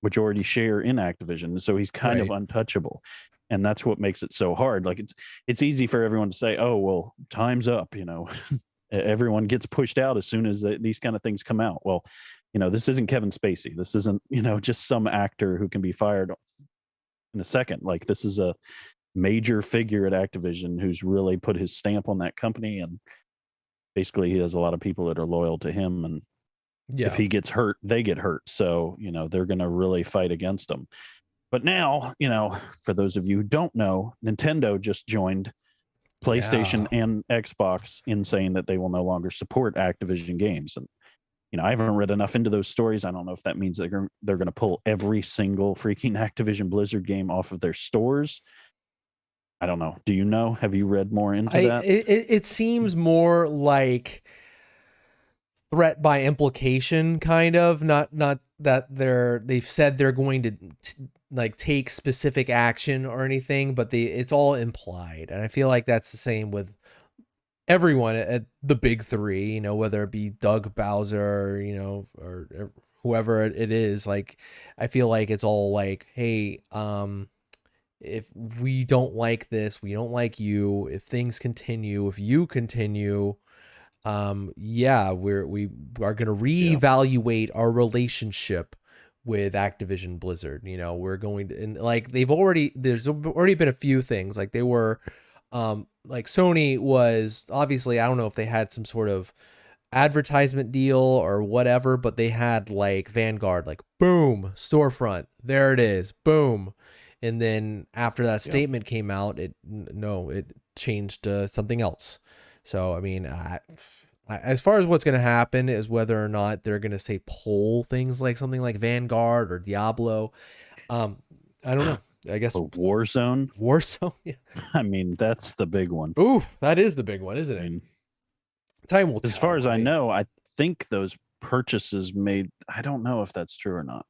majority share in Activision. So he's kind of untouchable. And that's what makes it so hard. Like it's easy for everyone to say, oh, well, time's up, everyone gets pushed out as soon as these kind of things come out. Well, this isn't Kevin Spacey. This isn't, just some actor who can be fired in a second. Like, this is a major figure at Activision who's really put his stamp on that company. And basically, he has a lot of people that are loyal to him. And if Yeah. he gets hurt, they get hurt. So, they're going to really fight against him. But now, for those of you who don't know, Nintendo just joined PlayStation Yeah. and Xbox in saying that they will no longer support Activision games. And I haven't read enough into those stories. I don't know if that means they're going to pull every single freaking Activision Blizzard game off of their stores. I don't know. Do you know? Have you read more into that? It seems more like threat by implication, kind of, not that they've said they're going to like take specific action or anything, but it's all implied. And I feel like that's the same with everyone at the big three, whether it be Doug Bowser, or whoever it is. Like, I feel like it's all like, hey, if we don't like this, we don't like you. If things continue, if you continue, yeah, we are going to Yeah. reevaluate our relationship with Activision Blizzard. We're going to, and like there's already been a few things. Like, they were like Sony was, obviously, I don't know if they had some sort of advertisement deal or whatever, but they had like Vanguard, like, boom, storefront, there it is, boom. And then after that Yeah. statement came out, it changed to something else. So I mean, as far as what's going to happen is whether or not they're going to say pull things like something like Vanguard or Diablo. I don't know. I guess Or Warzone. Warzone. Yeah. I mean, that's the big one. Ooh, that is the big one, isn't I it? mean, Time will tell. as far as I know, I think those purchases made, I don't know if that's true or not.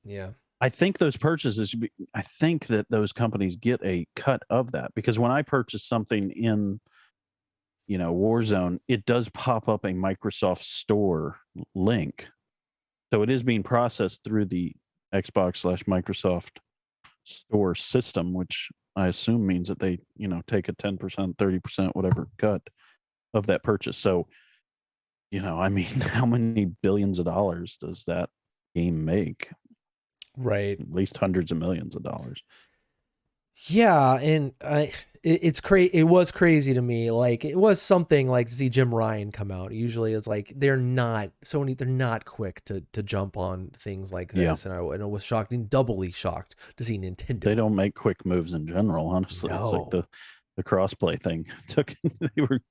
Yeah. I think those purchases, I think that those companies get a cut of that, because when I purchase something in, Warzone, it does pop up a Microsoft Store link. So it is being processed through the Xbox/Microsoft Store system, which I assume means that they, take a 10%, 30%, whatever cut of that purchase. So, I mean, how many billions of dollars does that game make? Right. At least hundreds of millions of dollars. Yeah, and it's crazy. It was crazy to me. Like, it was something like to see Jim Ryan come out. Usually, it's like they're not Sony. They're not quick to jump on things like Yeah. this. And I was shocked and doubly shocked to see Nintendo. They don't make quick moves in general, honestly. It's like No. the crossplay thing took they were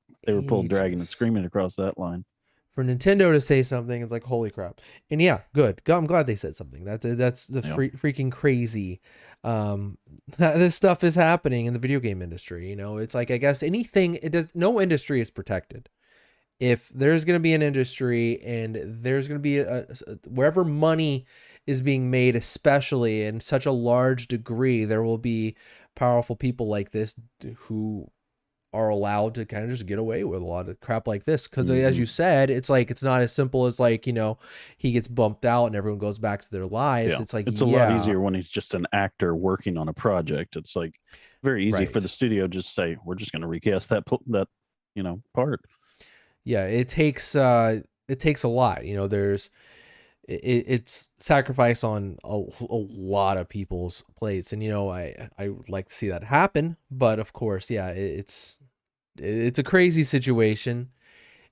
pulled dragging and Ages. screaming across that line. For Nintendo to say something, it's like, holy crap. And yeah, good. I'm glad they said something. That's the Yeah. freaking crazy. This stuff is happening in the video game industry. It's like, I guess no industry is protected. If there's going to be an industry and there's going to be wherever money is being made, especially in such a large degree, there will be powerful people like this who are allowed to kind of just get away with a lot of crap like this. Because as you said, it's like, it's not as simple as like, he gets bumped out and everyone goes back to their lives. Yeah. It's like, it's a lot easier when he's just an actor working on a project. It's like very easy for Right. the studio to just say, we're just going to recast that part. Yeah, it takes a lot. It's sacrifice on a lot of people's plates, and I would like to see that happen, but of course, yeah, it's a crazy situation,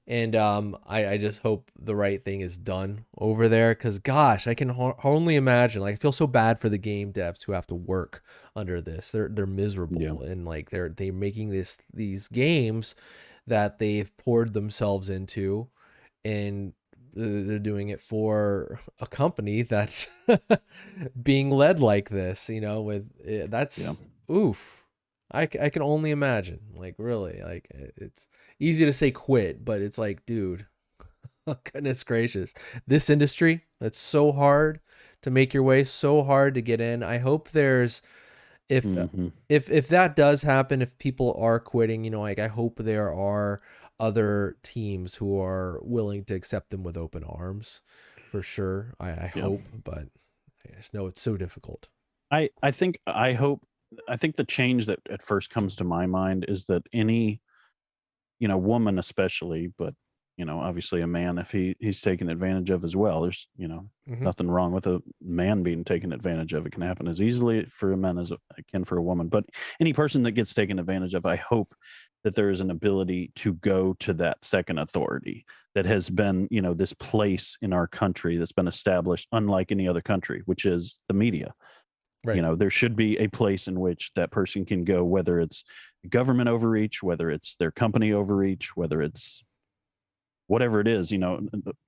and I just hope the right thing is done over there, because gosh, I can only imagine. Like, I feel so bad for the game devs who have to work under this. They're miserable, Yeah. and like they're making these games that they've poured themselves into, and they're doing it for a company that's being led like this, with that's oof. I can only imagine, like, really, like, it's easy to say quit, but it's like, dude, goodness gracious, this industry, that's so hard to make your way, so hard to get in. I hope there's, if if that does happen, if people are quitting, like, I hope there are other teams who are willing to accept them with open arms, for sure. I hope, but I just know it's so difficult. I think the change that at first comes to my mind is that any woman especially, but obviously a man if he's taken advantage of as well. There's, Hmm. nothing wrong with a man being taken advantage of. It can happen as easily for a man as it can for a woman. But any person that gets taken advantage of, I hope that there is an ability to go to that second authority that has been, this place in our country that's been established unlike any other country, which is the media. Right. There should be a place in which that person can go, whether it's government overreach, whether it's their company overreach, whether it's whatever it is,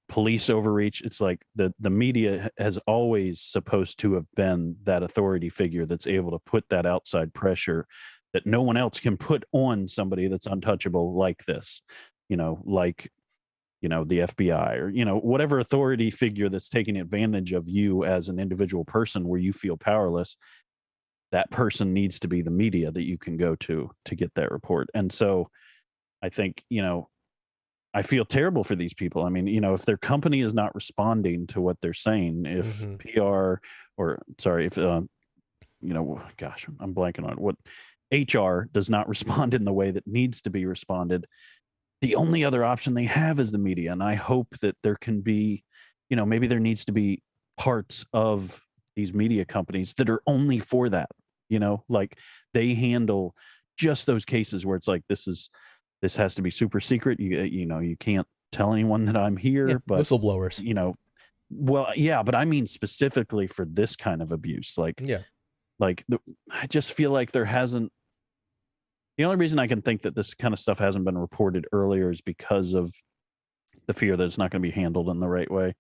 police overreach. It's like the media has always supposed to have been that authority figure that's able to put that outside pressure that no one else can put on somebody that's untouchable like this, like, the FBI or, whatever authority figure that's taking advantage of you as an individual person where you feel powerless. That person needs to be the media that you can go to get that report. And so I think, I feel terrible for these people. I mean, if their company is not responding to what they're saying, if Hmm. PR or sorry, if gosh, I'm blanking on what HR does not respond in the way that needs to be responded, the only other option they have is the media. And I hope that there can be, maybe there needs to be parts of these media companies that are only for that, like they handle just those cases where it's like, this has to be super secret. You can't tell anyone that I'm Yeah. here, but Whistleblowers. you know, well, yeah, but I mean specifically for this kind of abuse, Yeah. I just feel like there hasn't. The only reason I can think that this kind of stuff hasn't been reported earlier is because of the fear that it's not going to be handled in the right way.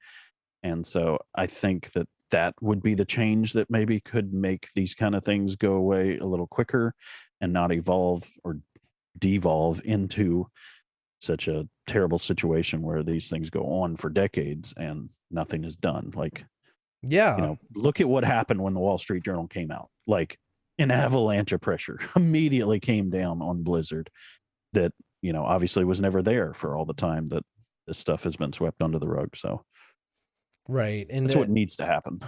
And so I think that that would be the change that maybe could make these kind of things go away a little quicker and not evolve or devolve into such a terrible situation where these things go on for decades and nothing is done. Like, Yeah. look at what happened when the Wall Street Journal came out. Like an avalanche of pressure immediately came down on Blizzard that, obviously was never there for all the time that this stuff has been swept under the rug. So Right. And that's what needs to happen.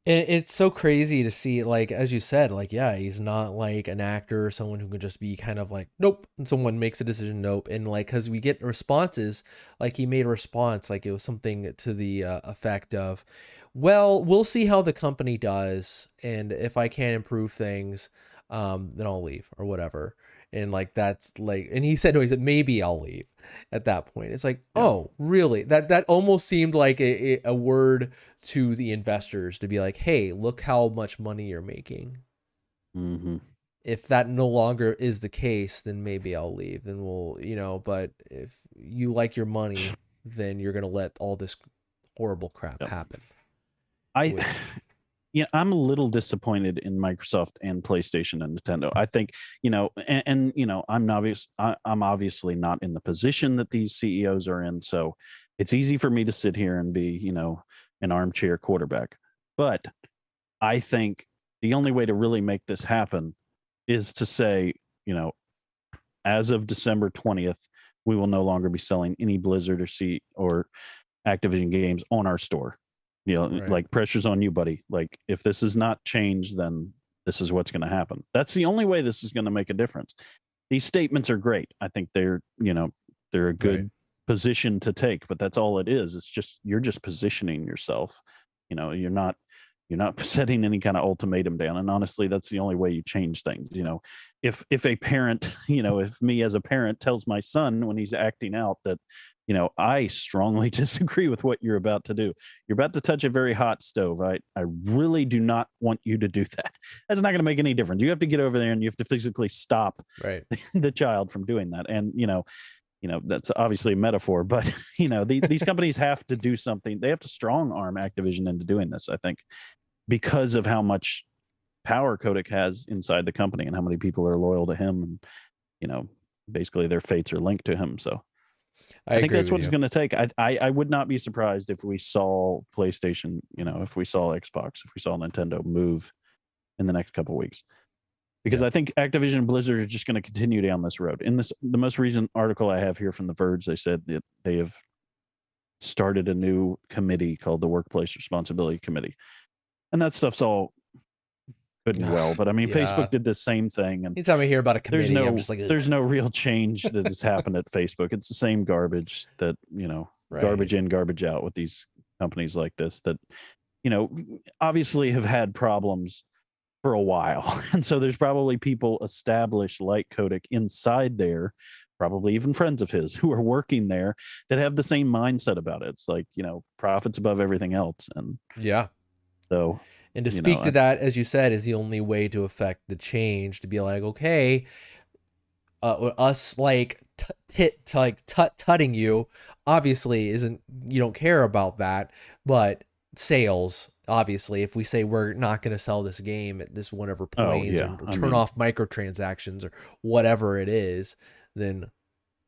it's so crazy to see, like, as you said, like, yeah, he's not like an actor or someone who can just be kind of like, nope. And someone makes a decision, nope. And like, because we get responses, like he made a response, like it was something to the effect of, well, we'll see how the company does. And if I can't improve things, then I'll leave or whatever. And like, that's like, and he said, no, he said, maybe I'll leave at that point. It's like, Yeah. oh, really? That almost seemed like a word to the investors to be like, hey, look how much money you're making. Mm-hmm. If that no longer is the case, then maybe I'll leave. Then we'll, but if you like your money, then you're going to let all this horrible crap Yep. happen. I, Which, I'm a little disappointed in Microsoft and PlayStation and Nintendo. I think, I'm obviously not in the position that these CEOs are in. So it's easy for me to sit here and be, an armchair quarterback. But I think the only way to really make this happen is to say, as of December 20th, we will no longer be selling any Blizzard or Activision games on our store. right. Like pressure's on you, buddy. Like if this is not changed, then this is what's going to happen. That's the only way this is going to make a difference. These statements are great. I think they're a Right. good position to take, but that's all it is. It's just you're just positioning yourself. You're not setting any kind of ultimatum down. And honestly, that's the only way you change things. If a parent, if me as a parent tells my son when he's acting out that, I strongly disagree with what you're about to do. You're about to touch a very hot stove. I really do not want you to do that. That's not going to make any difference. You have to get over there and you have to physically stop Right. the child from doing that. And, that's obviously a metaphor, but these companies have to do something. They have to strong arm Activision into doing this, I think, because of how much power Kodak has inside the company and how many people are loyal to him. And, basically their fates are linked to him. So I I think agree that's with what it's you. going to take. I would not be surprised if we saw PlayStation, if we saw Xbox, if we saw Nintendo move in the next couple of weeks. Because Yeah. I think Activision and Blizzard are just going to continue down this road. In the most recent article I have here from The Verge, they said that they have started a new committee called the Workplace Responsibility Committee. And that stuff's all couldn't well. But I mean, Yeah. Facebook did the same thing, and Anytime I hear about a committee, I'm just like, ugh. there's no real change that has happened at Facebook. It's the same garbage that Right. garbage in, garbage out with these companies like this that obviously have had problems for a while. And so there's probably people established like Kodak inside there, probably even friends of his who are working there that have the same mindset about it. It's like, profits above everything else. And Yeah. so, And to speak to that, as you said, is the only way to affect the change, to be like, okay, us like tutting you obviously isn't, you don't care about that, but sales, obviously, if we say we're not going to sell this game at this whatever oh points, yeah, or I turn mean, off microtransactions or whatever it is, then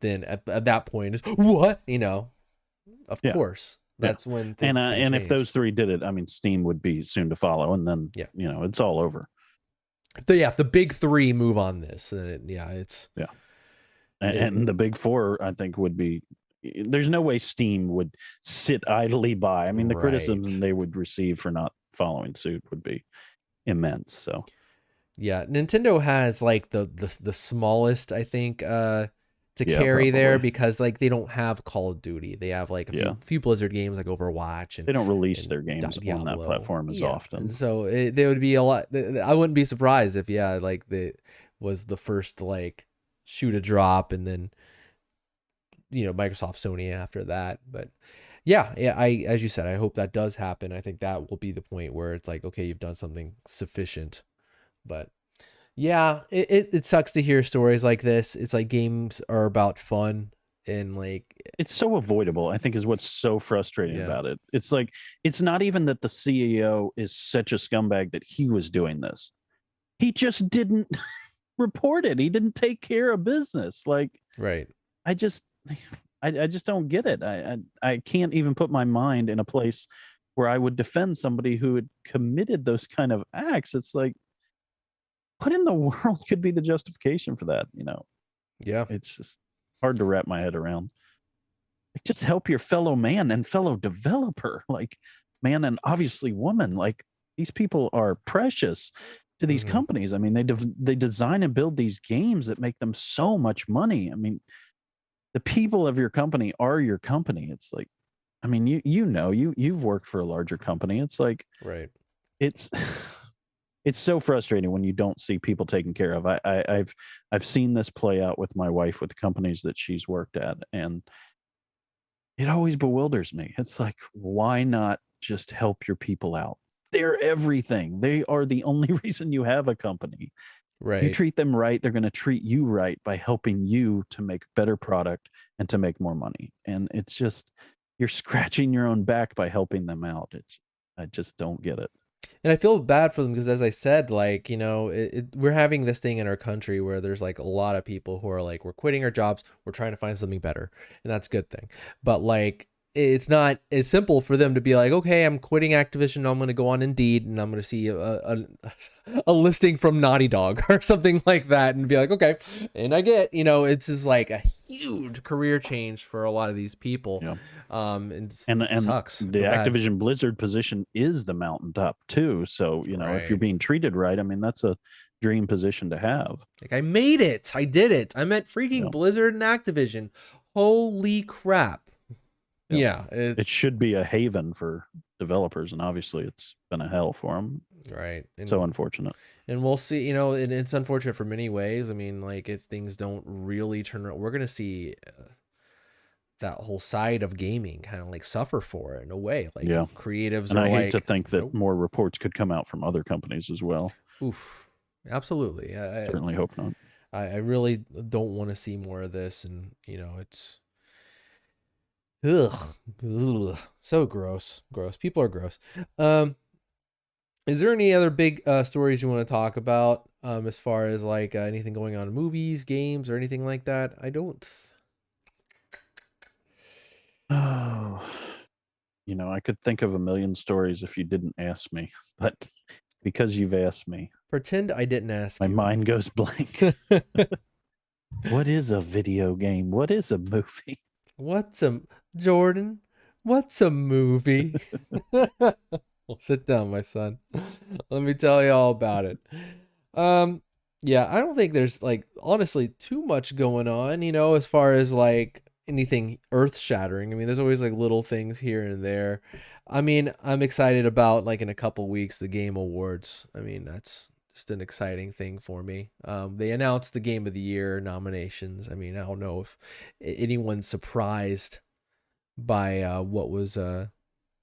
at that point is what, of yeah, course yeah. that's when And things can and if change. those three did it, I mean, Steam would be soon to follow, and then Yeah. it's all over. If the big three move on this, then it's Yeah. And the big four, I think, would be. There's no way Steam would sit idly by. I mean, the criticism right. they would receive for not following suit would be immense. So Yeah, Nintendo has like the smallest, I think, to yeah, carry there, probably. because like they don't have Call of Duty. They have like a Yeah, few Blizzard games like Overwatch they don't release and their games on that Diablo. platform as Yeah, often. so there would be a lot. I wouldn't be surprised if like the was the first to like shoot a drop, and then Microsoft, Sony after that. But yeah, I, as you said, I hope that does happen. I think that will be the point where it's like, okay, you've done something sufficient. But yeah, it sucks to hear stories like this. It's like games are about fun, and like, It's so avoidable, I think, is what's so frustrating yeah, about it. It's like, it's not even that the CEO is such a scumbag that he was doing this. He just didn't report it. He didn't take care of business. Like, right. I just I just don't get it. I can't even put my mind in a place where I would defend somebody who had committed those kind of acts. It's like, what in the world could be the justification for that? Yeah. It's just hard to wrap my head around. Like, just help your fellow man and fellow developer, like man and obviously woman. Like, these people are precious to these Mm-hmm. companies. I mean, they design and build these games that make them so much money. I mean, the people of your company are your company. It's like, I mean, you've worked for a larger company. It's like, Right. it's it's so frustrating when you don't see people taken care of. I've seen this play out with my wife with the companies that she's worked at, and it always bewilders me. It's like, why not just help your people out? They're everything. They are the only reason you have a company. You Right. treat them right, they're going to treat you right by helping you to make better product and to make more money. And it's just, you're scratching your own back by helping them out. I just don't get it. And I feel bad for them because, as I said, like, we're having this thing in our country where there's like a lot of people who are like, we're quitting our jobs, we're trying to find something better, and that's a good thing. But like, it's not as simple for them to be like, okay, I'm quitting Activision, I'm going to go on Indeed and I'm going to see a listing from Naughty Dog or something like that, and be like, okay, and I get, it's just like a huge career change for a lot of these people. Yeah. And And sucks. the Activision Blizzard position is the mountaintop too. So, if you're being treated right, I mean, that's a dream position to have. Like, I made it. I did it. I'm at freaking Blizzard and Activision. Holy crap. Yeah. It should be a haven for developers, and obviously it's been a hell for them. Right. And, so unfortunate. And we'll see, and it's unfortunate for many ways. I mean, like, if things don't really turn around, we're going to see that whole side of gaming kind of like suffer for it in a way. Like, if creatives and are I hate like, to think that more reports could come out from other companies as well. Oof. Absolutely. I certainly hope not. I really don't want to see more of this. And, it's... Ugh. So gross. People are gross. Is there any other big stories you want to talk about as far as like anything going on in movies, games, or anything like that? I don't. Oh, I could think of a million stories if you didn't ask me, but because you've asked me, pretend I didn't ask. My mind goes blank. What is a video game? What is a movie? Jordan? What's a movie? Well, sit down, my son. Let me tell you all about it. Um, yeah, I don't think there's like honestly too much going on, as far as like anything earth shattering. I mean, there's always like little things here and there. I mean, I'm excited about like in a couple weeks the Game Awards. I mean, that's just an exciting thing for me. They announced the Game of the Year nominations. I mean, I don't know if anyone's surprised by what was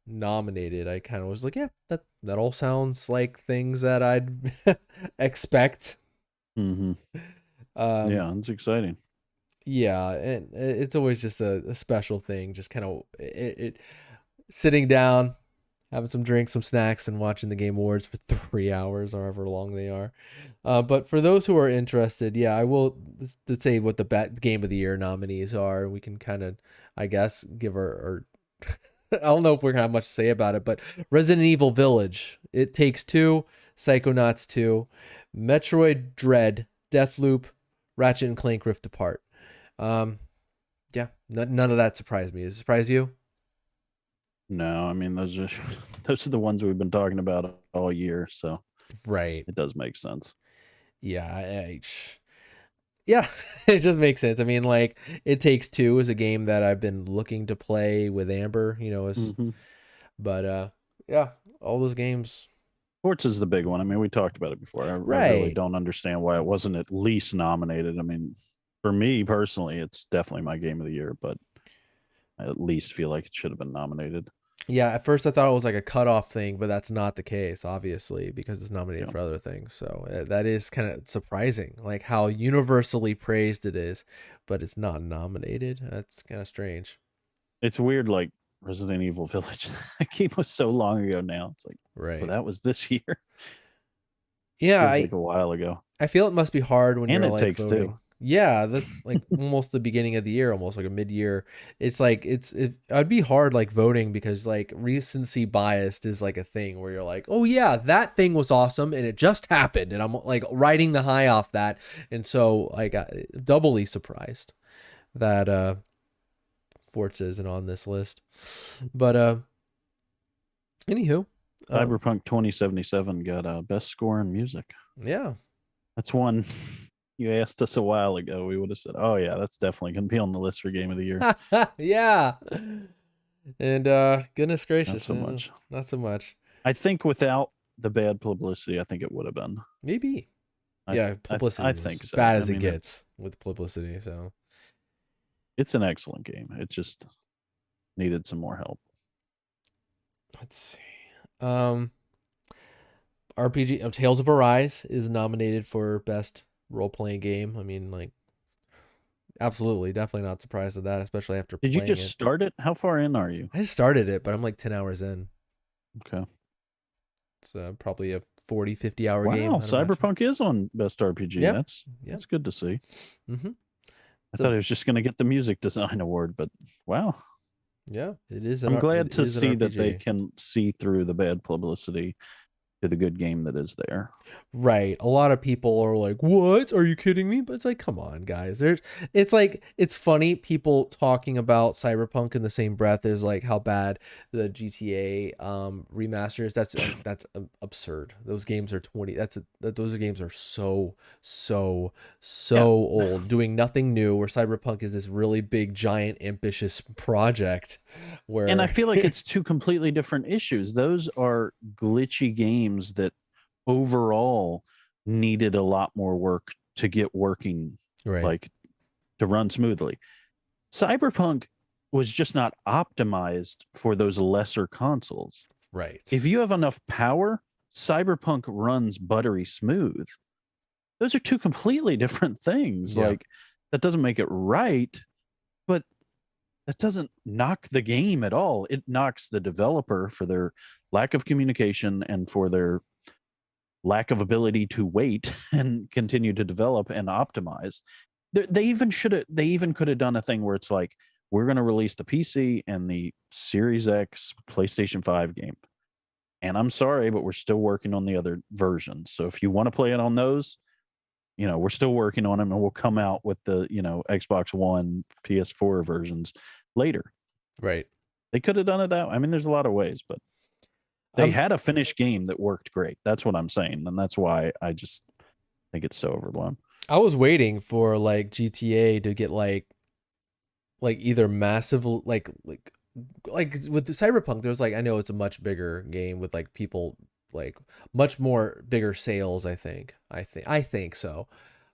nominated. I kind of was like, yeah, that all sounds like things that I'd expect. Mm-hmm. Um, Yeah, it's exciting. yeah, and it's always just a special thing. Just kind of it sitting down, having some drinks, some snacks, and watching the Game Awards for 3 hours, or however long they are. But for those who are interested, yeah, I will to say what the Game of the Year nominees are. We can kind of, I guess, give our I don't know if we're gonna have much to say about it, but Resident Evil Village, It Takes Two, Psychonauts 2, Metroid Dread, Deathloop, Ratchet and Clank Rift Apart. Um, yeah, none of that surprised me. Does it surprise you? No, I mean those are those are the ones we've been talking about all year, so Right. it does make sense. Yeah. Yeah, it just makes sense. I mean, like, It Takes Two is a game that I've been looking to play with Amber, Mm-hmm. but yeah, all those games. Sports is the big one. I mean, we talked about it before. I really Right. don't understand why it wasn't at least nominated. I mean, for me personally, it's definitely my game of the year, but I at least feel like it should have been nominated. Yeah, at first I thought it was like a cutoff thing, but that's not the case, obviously, because it's nominated Yeah. for other things. So that is kind of surprising, like how universally praised it is, but it's not nominated. That's kind of strange. It's weird, like Resident Evil Village. That game was so long ago now. It's like, well, Right. that was this year. Yeah, Feels like a while ago. I feel it must be hard when And you're it like takes two. voting. Yeah, that like almost the beginning of the year, almost like a mid-year. It's like I'd be hard like voting because like recency biased is like a thing where you're like, "Oh yeah, that thing was awesome and it just happened." And I'm like riding the high off that. And so I got doubly surprised that Forza isn't on this list. But anywho, um Cyberpunk 2077 got a best score in music. yeah. That's one you asked us a while ago. We would have said, oh, yeah, that's definitely going to be on the list for game of the year. Yeah. And goodness Not gracious, so much. not so much. I think without the bad publicity, I think it would have been. Maybe. Yeah, publicity I is think as so. bad I as it mean, gets with publicity. So it's an excellent game. It just needed some more help. let's see. Um, RPG Tales of Arise is nominated for best role playing game. I mean, like, absolutely, definitely not surprised at that, especially after Did you playing just it. start it? How far in are you? I just started it, but I'm like 10 hours in. Okay. It's probably a 40, 50 hour game. Wow, I'd imagine. Cyberpunk is on Best RPG. Yeah. Yeah. That's good to see. Mm-hmm. I thought it was just going to get the music design award, but wow. Yeah, it is I'm glad it to is an see that they RPG. can see through the bad publicity to the good game that is there. Right. A lot of people are like, "What? Are you kidding me?" But it's like, come on, guys. It's like it's funny people talking about Cyberpunk in the same breath as like how bad the GTA remasters. That's absurd. Those games are 20. Those games are so Yeah. old, doing nothing new. Where Cyberpunk is this really big, giant, ambitious project. And I Where feel like it's two completely different issues. Those are glitchy games that overall needed a lot more work to get working, right, like to run smoothly. Cyberpunk was just not optimized for those lesser consoles. right, If you have enough power, Cyberpunk runs buttery smooth. Those are two completely different things. yeah, Like, that doesn't make it right, but that doesn't knock the game at all. It knocks the developer for their lack of communication and for their lack of ability to wait and continue to develop and optimize. They even could have done a thing where it's like, we're going to release the PC and the Series X PlayStation 5 game. And I'm sorry, but we're still working on the other versions. So if you want to play it on those, we're still working on them, and we'll come out with the, Xbox One, PS4 versions later. right. They could have done it that way. I mean, there's a lot of ways, but They had a finished game that worked great. That's what I'm saying, and that's why I just think it's so overblown. I was waiting for like GTA to get like either massive like with the Cyberpunk. There's like, I know it's a much bigger game with like people like much more bigger sales. I think so.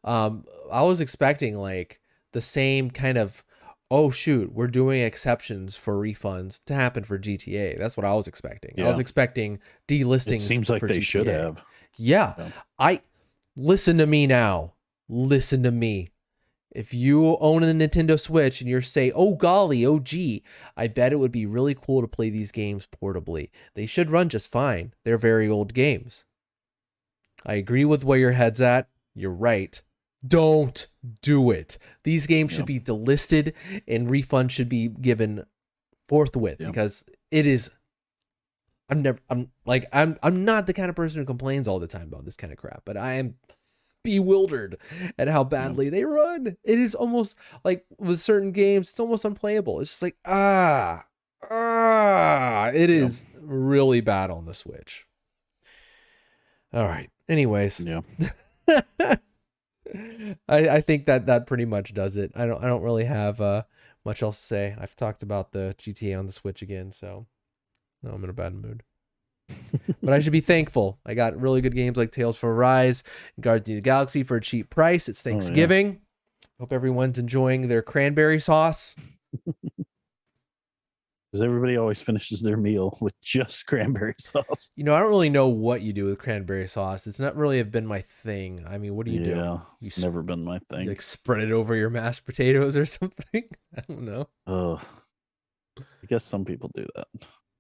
I was expecting like the same kind of, oh shoot, we're doing exceptions for refunds to happen for GTA. That's what I was expecting. I was Yeah, expecting it delistings seems like for they should GTA. have. Yeah. Yeah. I Listen to me now. Listen to me. If you own a Nintendo Switch and you're say, oh golly, oh gee, I bet it would be really cool to play these games portably. They should run just fine. They're very old games. I agree with where your head's at. You're right. Don't do it. These games should Yeah. be delisted and refund should be given forthwith, Yeah. because it is. I'm not the kind of person who complains all the time about this kind of crap, but I am bewildered at how badly they run. It is almost like with certain games, it's almost unplayable. It's just like, it is really bad on the Switch. All right. Anyways, Yeah. I think that pretty much does it. I don't really have much else to say. I've talked about the GTA on the Switch again, so no, I'm in a bad mood. But I should be thankful. I got really good games like Tales from Arise and Guardians of the Galaxy for a cheap price. It's Thanksgiving. Hope everyone's enjoying their cranberry sauce. Because everybody always finishes their meal with just cranberry sauce. You know, I don't really know what you do with cranberry sauce. It's not really have been my thing. I mean, what do you do? Yeah, it's never been my thing. Like spread it over your mashed potatoes or something? I don't know. I guess some people do that.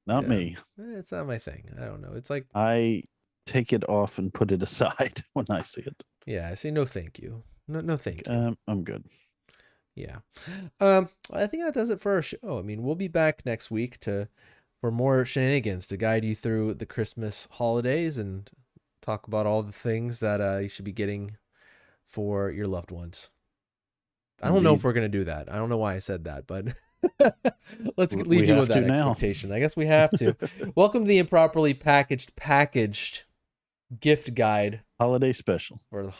Not me. It's not my thing. I don't know. It's like, I take it off and put it aside when I see it. yeah, I say no thank you. No thank you. I'm good. Yeah. I think that does it for our show. I mean, we'll be back next week for more shenanigans to guide you through the Christmas holidays and talk about all the things that you should be getting for your loved ones. I don't know if we're going to do that. I don't know why I said that, but let's leave you with that expectation. I guess we have to. Welcome to the improperly packaged gift guide. Holiday special. Where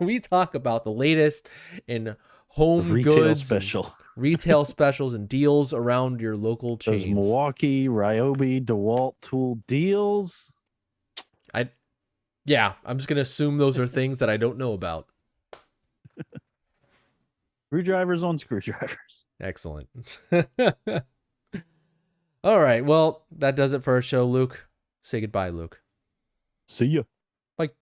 we talk about the latest in home retail goods, special, retail specials, and deals around your local chains. Those Milwaukee, Ryobi, DeWalt tool deals. I'm just gonna assume those are things that I don't know about. Screwdrivers on screwdrivers. Excellent. All right. Well, that does it for our show, Luke. Say goodbye, Luke. See ya.